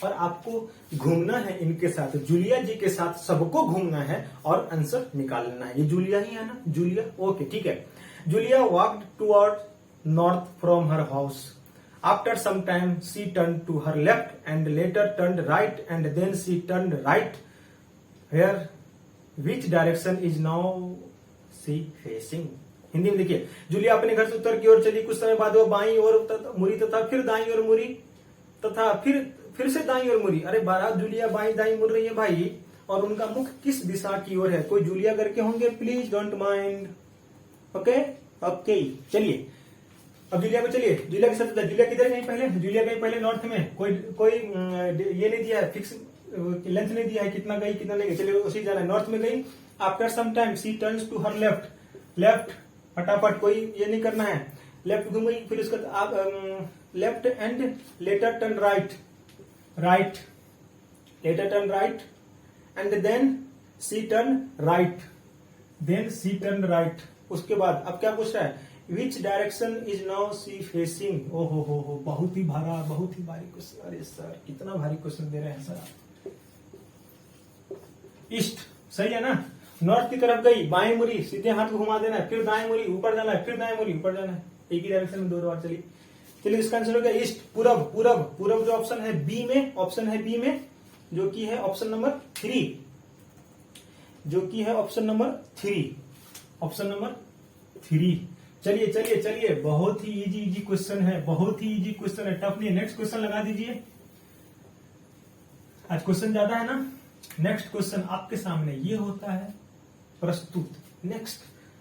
और आपको घूमना है इनके साथ, जूलिया जी के साथ सबको घूमना है और आंसर निकालना है। ये जूलिया ही है ना, जूलिया, ओके ठीक है। Julia walked toward north from her house. After some time, she turned to her left and later turned right and then she turned right. Where, which direction is now she facing? Hindi में देखिए, Julia अपने घर से उत्तर की ओर चली, कुछ समय बाद वो बाईं ओर मुड़ी तथा फिर दाईं ओर मुड़ी तथा फिर से दाईं ओर मुड़ी। अरे बारह जूलिया बाईं दाईं मुड़ रही है भाई, और उनका मुख किस दिशा की ओर है? कोई जूलिया करके होंगे, please don't mind. Okay okay चलिए अब जूलिया में चलिए, जूलिया के साथ जूलिया किधर गई पहले? जूलिया गई पहले नॉर्थ में, कोई ये नहीं दिया है, फिक्स लेंथ नहीं दिया है कितना गई कितना नहीं गई, चलिए उसी जाना है, नॉर्थ में गई। After some time she turns to her left फटाफट, कोई ये नहीं करना है, लेफ्ट घूम गई, फिर उसका आप left and later turn right later turn right and then she turn right. उसके बाद अब क्या पूछ रहा है? Which direction is now she facing? ओहो हो बहुत ही भारी क्वेश्चन। अरे सर कितना भारी क्वेश्चन दे रहे हैं सर आप। ईस्ट सही है ना, नॉर्थ की तरफ गई, बाएं मुड़ी, सीधे हाथ को घुमा देना है, फिर दाएं मुड़ी ऊपर जाना है, फिर दाएं मुड़ी ऊपर जाना है, एक ही डायरेक्शन में दो बार चलिए इसका आंसर हो गया ईस्ट, पूरब जो ऑप्शन है बी में, जो कि है ऑप्शन नंबर 3, चलिए बहुत ही इजी क्वेश्चन है, टफ नहीं है। नेक्स्ट क्वेश्चन लगा दीजिए, आज क्वेश्चन ज्यादा है ना। नेक्स्ट क्वेश्चन आपके सामने ये होता है प्रस्तुत। नेक्स्ट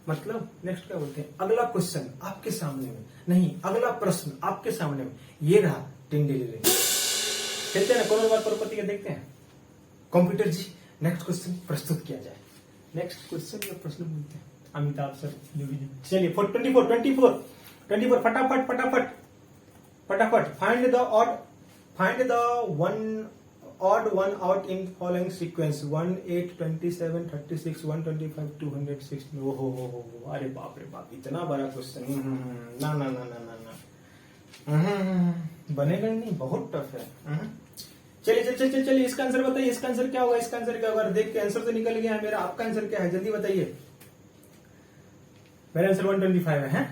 मतलब नेक्स्ट क्या बोलते हैं, अगला क्वेश्चन आपके सामने में, नहीं अगला प्रश्न आपके सामने में, ये रहा टिंडे। चलते हैं ना करोड़वार करोड़पति का देखते हैं। कंप्यूटर जी नेक्स्ट क्वेश्चन प्रस्तुत किया जाए। नेक्स्ट क्वेश्चन या प्रश्न बोलते हैं अमिताभ सर योगी जी। चलिए 24 फटाफट find the odd one out in following sequence 1 8 27 36 125 216। हो अरे बाप रे बाप, इतना बड़ा क्वेश्चन। ना ना ना ना ना ना बनेगा नहीं, बहुत टफ है। चलिए इसका आंसर बताइए, इसका आंसर क्या होगा, इसका आंसर क्या होगा। देख के आंसर तो निकल गया है मेरा, आपका आंसर क्या है जल्दी बताइए। मेरा आंसर 125 है,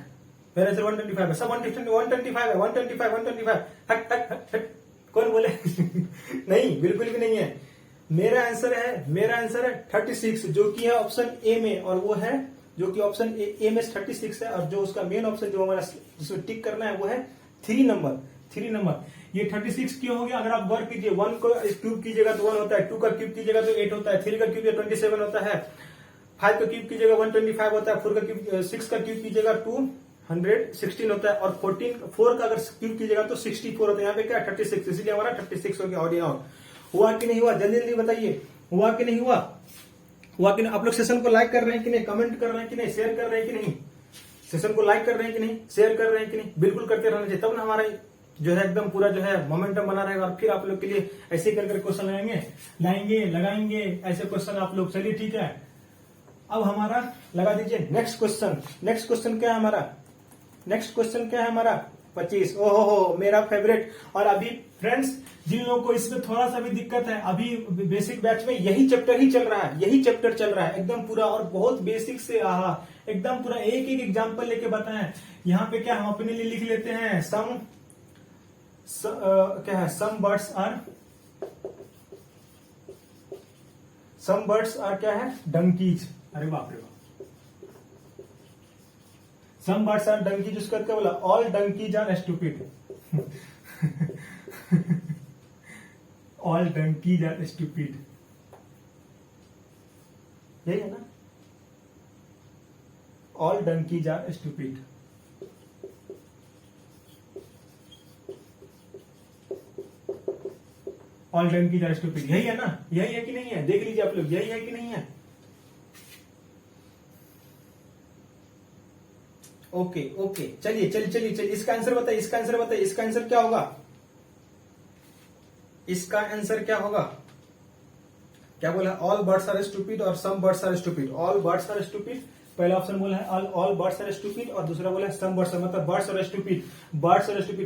मेरा आंसर 125 है, सब 125 है, 125 हट कौन बोले नहीं बिल्कुल भी नहीं है। मेरा आंसर है 36, जो कि है ऑप्शन ए में, और वो है जो कि ऑप्शन ए में 36 है, और जो उसका मेन ऑप्शन जो हमारा जिसमें टिक करना है वो है 3 नंबर। ये 36 क्यों हो गया, अगर आप वर्क कीजिए 1 को क्यूब कीजिएगा तो 1 होता है, 2 का क्यूब कीजिएगा तो 8 होता है, 3 का क्यूब 27 होता है, 5 का क्यूब कीजिएगा 125 होता है, 6 का क्यूब कीजिएगा 216 होता है, और 4 का अगर क्यूब कीजिएगा तो 64 होता है। यहाँ पे क्या 36, इसलिए हमारा 36 हो गया। ऑड इन आउट हुआ कि नहीं हुआ, जल्दी जल्दी बताइए, हुआ कि नहीं हुआ कि नहीं। आप लोग सेशन को लाइक कर रहे हैं कि नहीं, कमेंट कर रहे हैं कि नहीं, शेयर कर रहे हैं कि नहीं, सेशन को लाइक कर रहे हैं कि नहीं, शेयर कर रहे हैं कि नहीं, बिल्कुल करते रहना चाहिए, तब ना हमारा जो है एकदम पूरा जो है मोमेंटम बना रहेगा, और फिर आप लोग के लिए ऐसे कर क्वेश्चन लगाएंगे ऐसे क्वेश्चन आप लोग। चलिए ठीक है, अब हमारा लगा दीजिए नेक्स्ट क्वेश्चन क्या है हमारा, नेक्स्ट क्वेश्चन क्या है हमारा 25। ओहो मेरा फेवरेट। और अभी फ्रेंड्स जिन लोगों को इसमें थोड़ा सा भी दिक्कत है, अभी बेसिक बैच में यही चैप्टर ही चल रहा है, एकदम पूरा, और बहुत बेसिक से एकदम पूरा एक एग्जांपल लेके बताएं। यहाँ पे क्या हम अपने लिए लिख लेते हैं, क्या है, सम बर्ड्स आर क्या है, डंकीज। अरे बाप रे बाप, सम बर्ड्स आर डंकीज, उसका क्या बोला, all donkeys are stupid. All donkeys are stupid, यही है ना, all donkeys are stupid. All donkeys are stupid, यही है ना, यही है कि नहीं है, देख लीजिए आप लोग, यही है कि नहीं है। ओके चलिए इसका आंसर बताइए, इसका आंसर क्या होगा, इसका आंसर क्या होगा। क्या बोला, ऑल बर्ड्स आर स्टूपिड और some birds are stupid. All birds are stupid पहला ऑप्शन बोला है, ऑल बर्ड्स आर स्टूपिड, और दूसरा बोला है सम बर्ड्स, मतलब बर्ड्स और स्टूपिड।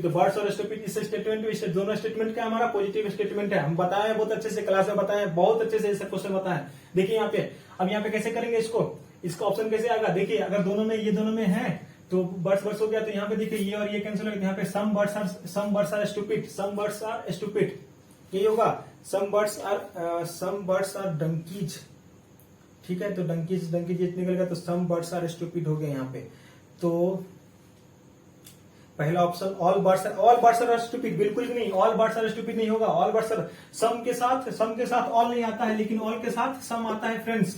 तो बर्ड्स और स्टूपिड इस स्टेटमेंट में, दोनों स्टेटमेंट क्या हमारा पॉजिटिव स्टेटमेंट है। हम बताए बहुत अच्छे से, क्लास में बताए बहुत अच्छे से, ऐसे क्वेश्चन बताए। देखिए यहाँ पे, अब यहाँ पे कैसे करेंगे इसका ऑप्शन कैसे आएगा, देखिए अगर दोनों में, ये दोनों में है तो बर्ड्स हो गया, तो यहाँ पे देखिए ये और ये कैंसिल हो गया, यहाँ पे सम बर्ड्स आर स्टूपिड, यही होगा, सम बर्ड्स आर डंकीज। ठीक है, तो डंकीज निकल गया, तो सम बर्ड्स आर स्टूपिड हो गया यहाँ पे। तो पहला option all birds are stupid, बिल्कुल भी नहीं, ऑल बर्ड्स आर स्टूपिड नहीं होगा। ऑल बर्ड्स आर, सम के साथ ऑल नहीं आता है, लेकिन ऑल के साथ सम आता है फ्रेंड्स।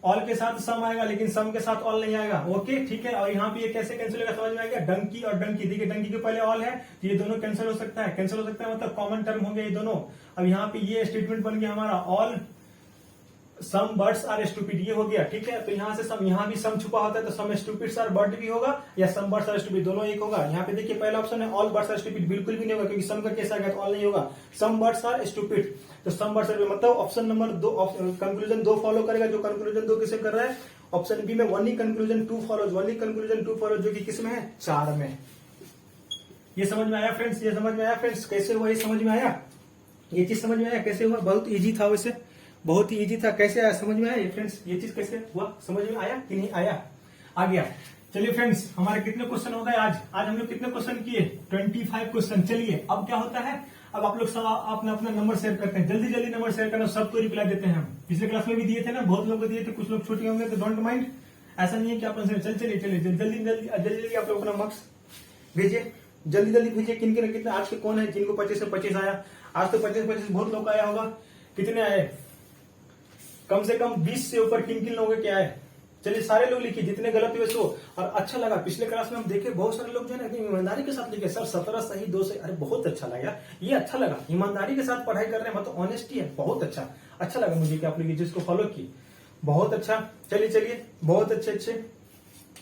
ऑल के साथ सम आएगा, लेकिन सम के साथ ऑल नहीं आएगा। ओके ठीक है, और यहाँ पे ये कैसे कैंसिल होगा समझ में आ गया। डंकी और डंकी, देखिए डंकी के पहले ऑल है, तो ये दोनों कैंसिल हो सकता है, मतलब कॉमन टर्म हो गया ये दोनों। अब यहाँ पे ये स्टेटमेंट बन गया हमारा, all some birds are stupid, ये हो गया। ठीक है, तो यहाँ से सम, यहाँ भी सम छुपा होता है, तो सम स्टूपिड्स आर बर्ड भी होगा, या सम बर्ड्स आर स्टूपिड, दोनों एक होगा। यहाँ पे देखिए पहला ऑप्शन है ऑल बर्ड्स आर स्टूपिड, बिल्कुल भी नहीं होगा, क्योंकि सम का केस आ गया तो ऑल नहीं होगा। सम बर्ड्स आर स्टूपिड, तो सम बर्ड्स आर, मतलब ऑप्शन नंबर 2 कंक्लूजन 2 फॉलो करेगा। जो कंक्लूजन 2 किसे कर रहा है, ऑप्शन बी में ओनली कंक्लूजन 2 फॉलोज, जो कि किस में है, 4 में। ये समझ में आया फ्रेंड्स, कैसे हुआ, ये समझ में आया, ये चीज समझ में आया कैसे हुआ। बहुत इजी था, वैसे बहुत ही इजी था, कैसे आया समझ में आया फ्रेंड्स, ये चीज कैसे हुआ समझ में आया कि नहीं आया, आ गया। चलिए फ्रेंड्स, हमारे कितने क्वेश्चन हो गए आज हम लोग कितने क्वेश्चन किए, 25 क्वेश्चन। चलिए अब क्या होता है, अब आप लोग सब अपना नंबर शेयर करते हैं, जल्दी नंबर शेयर करना, सबको रिप्लाई देते हैं हम। पिछले क्लास में भी दिए थे ना, बहुत लोग को दिए थे, कुछ लोग छूटे होंगे, तो डोंट माइंड, ऐसा नहीं है कि आप चलिए जल्दी आप लोग अपना मार्क्स भेजिए, जल्दी भेजिए। कितने आज के कौन है जिनको 25 से 25 आया, आज तो 25 बहुत लोग आया होगा, कितने आए, कम से कम 20 से ऊपर किन लोगों के क्या है, चलिए सारे लोग लिखिए जितने गलत हुए सो। और अच्छा लगा, पिछले क्लास में हम देखे बहुत सारे लोग जो है ना एकदम ईमानदारी के साथ लिखे सर 17 सही 2 सही। अरे बहुत अच्छा लगा, ये अच्छा लगा, ईमानदारी के साथ पढ़ाई कर रहे हैं, मतलब ऑनेस्टी है, बहुत अच्छा लगा मुझे कि आप लोग जिसको फॉलो की, बहुत अच्छा। चलिए बहुत अच्छे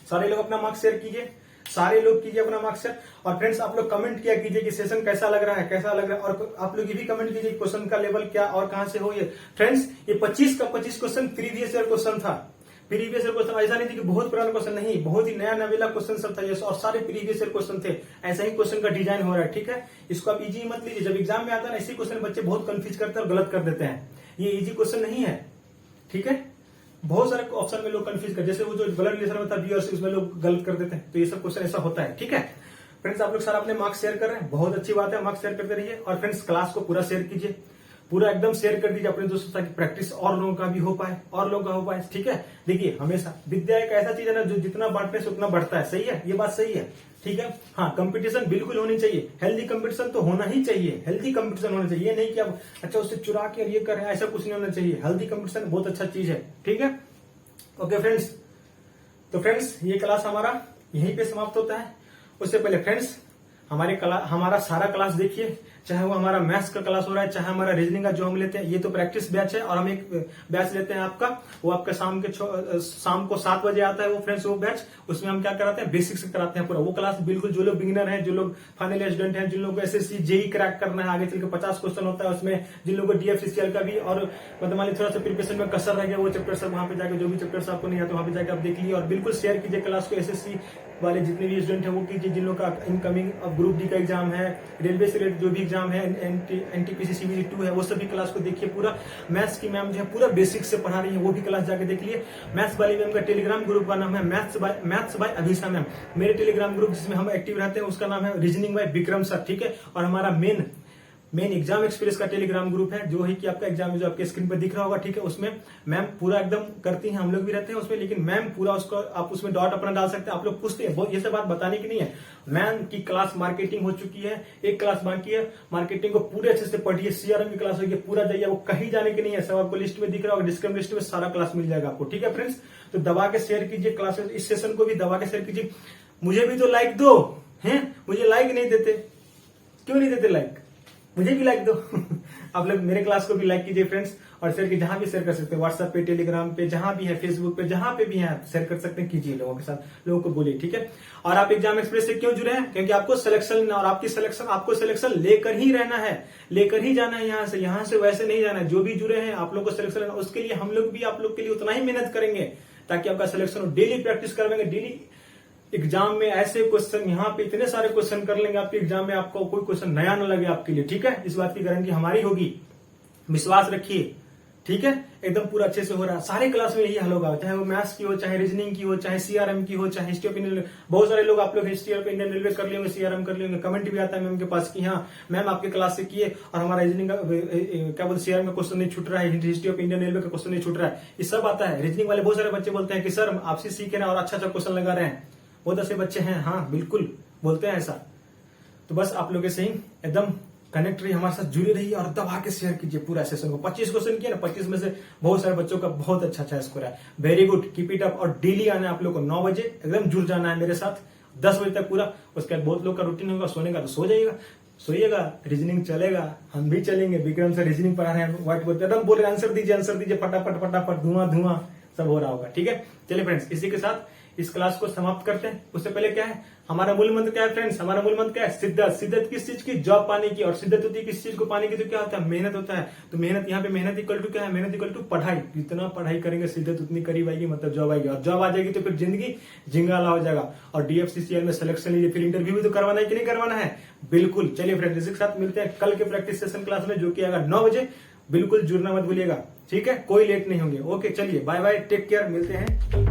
सारे लोग अपना मार्क्स शेयर कीजिए, सारे लोग कीजिए अपना मार्क्स शेयर। और फ्रेंड्स आप लोग कमेंट किया कीजिए कि सेशन कैसा लग रहा है। और आप लोग ये भी कमेंट कीजिए क्वेश्चन का लेवल क्या और कहां से हो ये। फ्रेंड्स ये 25 का 25 क्वेश्चन प्रीवियस ईयर क्वेश्चन था। प्रीवियस ईयर क्वेश्चन ऐसा नहीं थी कि बहुत पुराना क्वेश्चन, नहीं, बहुत ही नया नवेला क्वेश्चन सब था ये, और सारे प्रीवियस ईयर क्वेश्चन थे। ऐसा ही क्वेश्चन का डिजाइन हो रहा है, ठीक है। इसको आप इजी मत लीजिए, जब एग्जाम में आता है ना इसी क्वेश्चन बच्चे बहुत कंफ्यूज करते हैं और गलत कर देते हैं। ये इजी क्वेश्चन नहीं है, ठीक है। बहुत सारे ऑप्शन में लोग कंफ्यूज कर, जैसे वो जो ब्लड रिलेशन में था बी और सी, उसमें लोग गलत कर देते हैं। तो ये सब क्वेश्चन ऐसा होता है, ठीक है। फ्रेंड्स आप लोग सारा अपने मार्क्स शेयर कर रहे हैं, बहुत अच्छी बात है, मार्क्स शेयर करते रहिए। और फ्रेंड्स क्लास को पूरा शेयर कीजिए, पूरा एकदम शेयर कर दीजिए अपने दोस्तों ताकि प्रैक्टिस और लोगों का भी हो पाए, और लोगों का हो पाए, ठीक है। देखिए हमेशा विद्या एक ऐसा चीज है ना जो जितना बांटने से उतना बढ़ता है, सही है, ये बात सही है, ठीक है। हाँ कंपटीशन बिल्कुल होनी चाहिए, हेल्दी कंपटीशन तो होना ही चाहिए, हेल्दी कंपटीशन होना चाहिए, ये नहीं कि अब अच्छा उससे चुरा के ये करें, ऐसा कुछ नहीं होना चाहिए। हेल्दी कंपटीशन बहुत अच्छा चीज है, ठीक है। ओके फ्रेंड्स, तो फ्रेंड्स ये क्लास हमारा यहीं पे समाप्त होता है। उससे पहले फ्रेंड्स हमारा सारा क्लास देखिए, चाहे वो हमारा मैथ्स का क्लास हो रहा है, चाहे हमारा रीजनिंग का जो हम लेते हैं, ये तो प्रैक्टिस बैच है। और हम एक बैच लेते हैं आपका, वो आपका शाम को 7 बजे आता है वो फ्रेंड्स, वो बैच, उसमें हम क्या कराते हैं, बेसिक्स कराते हैं पूरा। वो क्लास बिल्कुल जो लोग बिगिनर हैं, जो लोग फाइनल ईयर स्टूडेंट हैं, जिन लोगों को एसएससी जेई क्रैक करना है, आगे चल के 50 क्वेश्चन होता है उसमें, जिन लोगों को डीएफसीसीएल का भी, और मतलब मान थोड़ा सा प्रिपरेशन में कसर रह गया, वो चैप्टर सब वहां पे जाकर, जो भी चैप्टर्स आपको नहीं आते वहां पे जाकर आप देख लीजिए। और बिल्कुल शेयर कीजिए क्लास को, एसएससी वाले जितने भी स्टूडेंट हैं वो कीजिए, जिन लोगों का इनकमिंग ग्रुप डी का एग्जाम है, रेलवे से रिलेटेड जो भी एग्जाम है, एनटीपीसी सीबीसी 2 है, वो सभी क्लास को देखिए पूरा। मैथ्स की मैम जो है पूरा बेसिक से पढ़ा रही है, वो भी क्लास जाके देख लिए। मैथ्स वाली मैम का टेलीग्राम ग्रुप का नाम है मैथ्स बाय अभिषा मैम। मेरे टेलीग्राम ग्रुप जिसमें हम एक्टिव रहते हैं उसका नाम है रीजनिंग बाय विक्रम सर, ठीक है। और हमारा मेन एग्जाम एक्सप्रेस का टेलीग्राम ग्रुप है, जो है कि आपका एग्जाम जो आपके स्क्रीन पर दिख रहा होगा, ठीक है। उसमें मैम पूरा एकदम करती हैं, हम लोग भी रहते हैं उसमें, लेकिन मैम पूरा उसको आप उसमें डॉट अपना डाल सकते हैं। आप लोग पूछते हैं, बहुत ये सब बात बताने की नहीं है। मैम की क्लास मार्केटिंग हो चुकी है, एक क्लास बाकी है, मार्केटिंग को पूरे अच्छे से पढ़िए। सीआरएम की क्लास होगी, पूरा जाइए, वो कहीं जाने की नहीं है, सब आपको लिस्ट में दिख रहा होगा, डिस्क्रिप्शन लिस्ट में सारा क्लास मिल जाएगा आपको, ठीक है फ्रेंड्स। तो दबा के शेयर कीजिए क्लास, इस सेशन को भी दबा के शेयर कीजिए। मुझे भी तो लाइक दो, है, मुझे लाइक नहीं देते, क्यों नहीं देते लाइक, मुझे भी लाइक दो। आप लोग मेरे क्लास को भी लाइक कीजिए फ्रेंड्स, और शेयर की जहां भी शेयर कर सकते हैं, व्हाट्सएप पे, टेलीग्राम पे, जहां भी है, फेसबुक पे, जहां पे भी है शेयर कर सकते हैं, कीजिए लोगों के साथ, लोगों को बोलिए, ठीक है। और आप एग्जाम एक्सप्रेस से क्यों जुड़े हैं, क्योंकि आपको सिलेक्शन और आपको सिलेक्शन लेकर ही रहना है, लेकर ही जाना है, यहाँ से वैसे नहीं जाना है। जो भी जुड़े हैं आप लोग को सिलेक्शन, उसके लिए हम लोग भी आप लोग के लिए उतना ही मेहनत करेंगे ताकि आपका सिलेक्शन हो। डेली प्रैक्टिस करवाएंगे, डेली एग्जाम में ऐसे क्वेश्चन, यहाँ पे इतने सारे क्वेश्चन कर लेंगे आपके एग्जाम में, आपको कोई क्वेश्चन नया न लगे आपके लिए, ठीक है। इस बात की गारंटी हमारी होगी, विश्वास रखिए, ठीक है। एकदम पूरा अच्छे से हो रहा है, सारे क्लास में यही हल होगा, चाहे वो मैथ्स की हो, चाहे रीजनिंग की हो, चाहे सीआरएम की हो, चाहे हिस्ट्री ऑफ इंडियन। बहुत सारे लोग आप लोग हिस्ट्री ऑफ इंडियन रेलवे कर लेंगे, सीआरएम कर लेंगे, कमेंट भी आता है मैम के पास कि हाँ मैम आपके क्लास से किए और हमारा रीजनिंग का क्या बोलते सीआरएम का क्वेश्चन नहीं छूट रहा है, हिस्ट्री ऑफ इंडियन रेलवे का क्वेश्चन नहीं छूट रहा है, ये सब आता है। रीजनिंग वाले बहुत सारे बच्चे बोलते हैं कि सर आपसे सीख रहे हैं और अच्छा क्वेश्चन लगा रहे हैं, बहुत ऐसे बच्चे हैं, हाँ बिल्कुल बोलते हैं ऐसा। तो बस आप लोग से ही एकदम कनेक्ट रहिए, हमारे साथ जुड़े रहिए और दबा के शेयर कीजिए पूरा सेशन को। 25 क्वेश्चन किया ना, 25 में से बहुत सारे बच्चों का बहुत अच्छा स्कोर है, very good, keep it up. और डेली आना है आप लोग को 9 बजे, एकदम जुड़ जाना है मेरे साथ 10 बजे तक पूरा। उसके बाद बहुत लोग का रूटीन होगा, सोने का तो सो जाइएगा, सोइएगा, रीजनिंग चलेगा, हम भी चलेंगे। विक्रम सर रीजनिंग पढ़ा रहे हैं, व्हाइट बोर्ड एकदम बोल रहे आंसर दीजिए फटाफट, धुआं सब हो रहा होगा, ठीक है। चलिए फ्रेंड्स, इसी के साथ इस क्लास को समाप्त करते हैं। उससे पहले क्या है हमारा मूल मंत्र, क्या है फ्रेंड्स, हमारा मूल मंत्र क्या है, शिद्दत किस चीज की, जॉब पाने की। और शिद्दत होती है किस चीज को पाने की, तो क्या होता है, मेहनत होता है। तो मेहनत, यहाँ पे मेहनत इक्वल टू क्या है, मेहनत इक्वल टू पढ़ाई। जितना पढ़ाई करेंगे शिद्दत उतनी करीब आएगी, मतलब जॉब आएगी, और जॉब आ जाएगी तो फिर जिंदगी जिंगाला हो जाएगा। और डीएफसीसीएल में सिलेक्शन लीजिए, फिर इंटरव्यू भी तो करवाना है कि नहीं करवाना है, बिल्कुल। चलिए फ्रेंड्स, इसी के साथ मिलते हैं कल के प्रैक्टिस सेशन क्लास में, जो कि आएगा 9 बजे। बिल्कुल जुड़ना मत भूलिएगा, ठीक है, कोई लेट नहीं होंगे। ओके चलिए, बाय बाय, टेक केयर, मिलते हैं।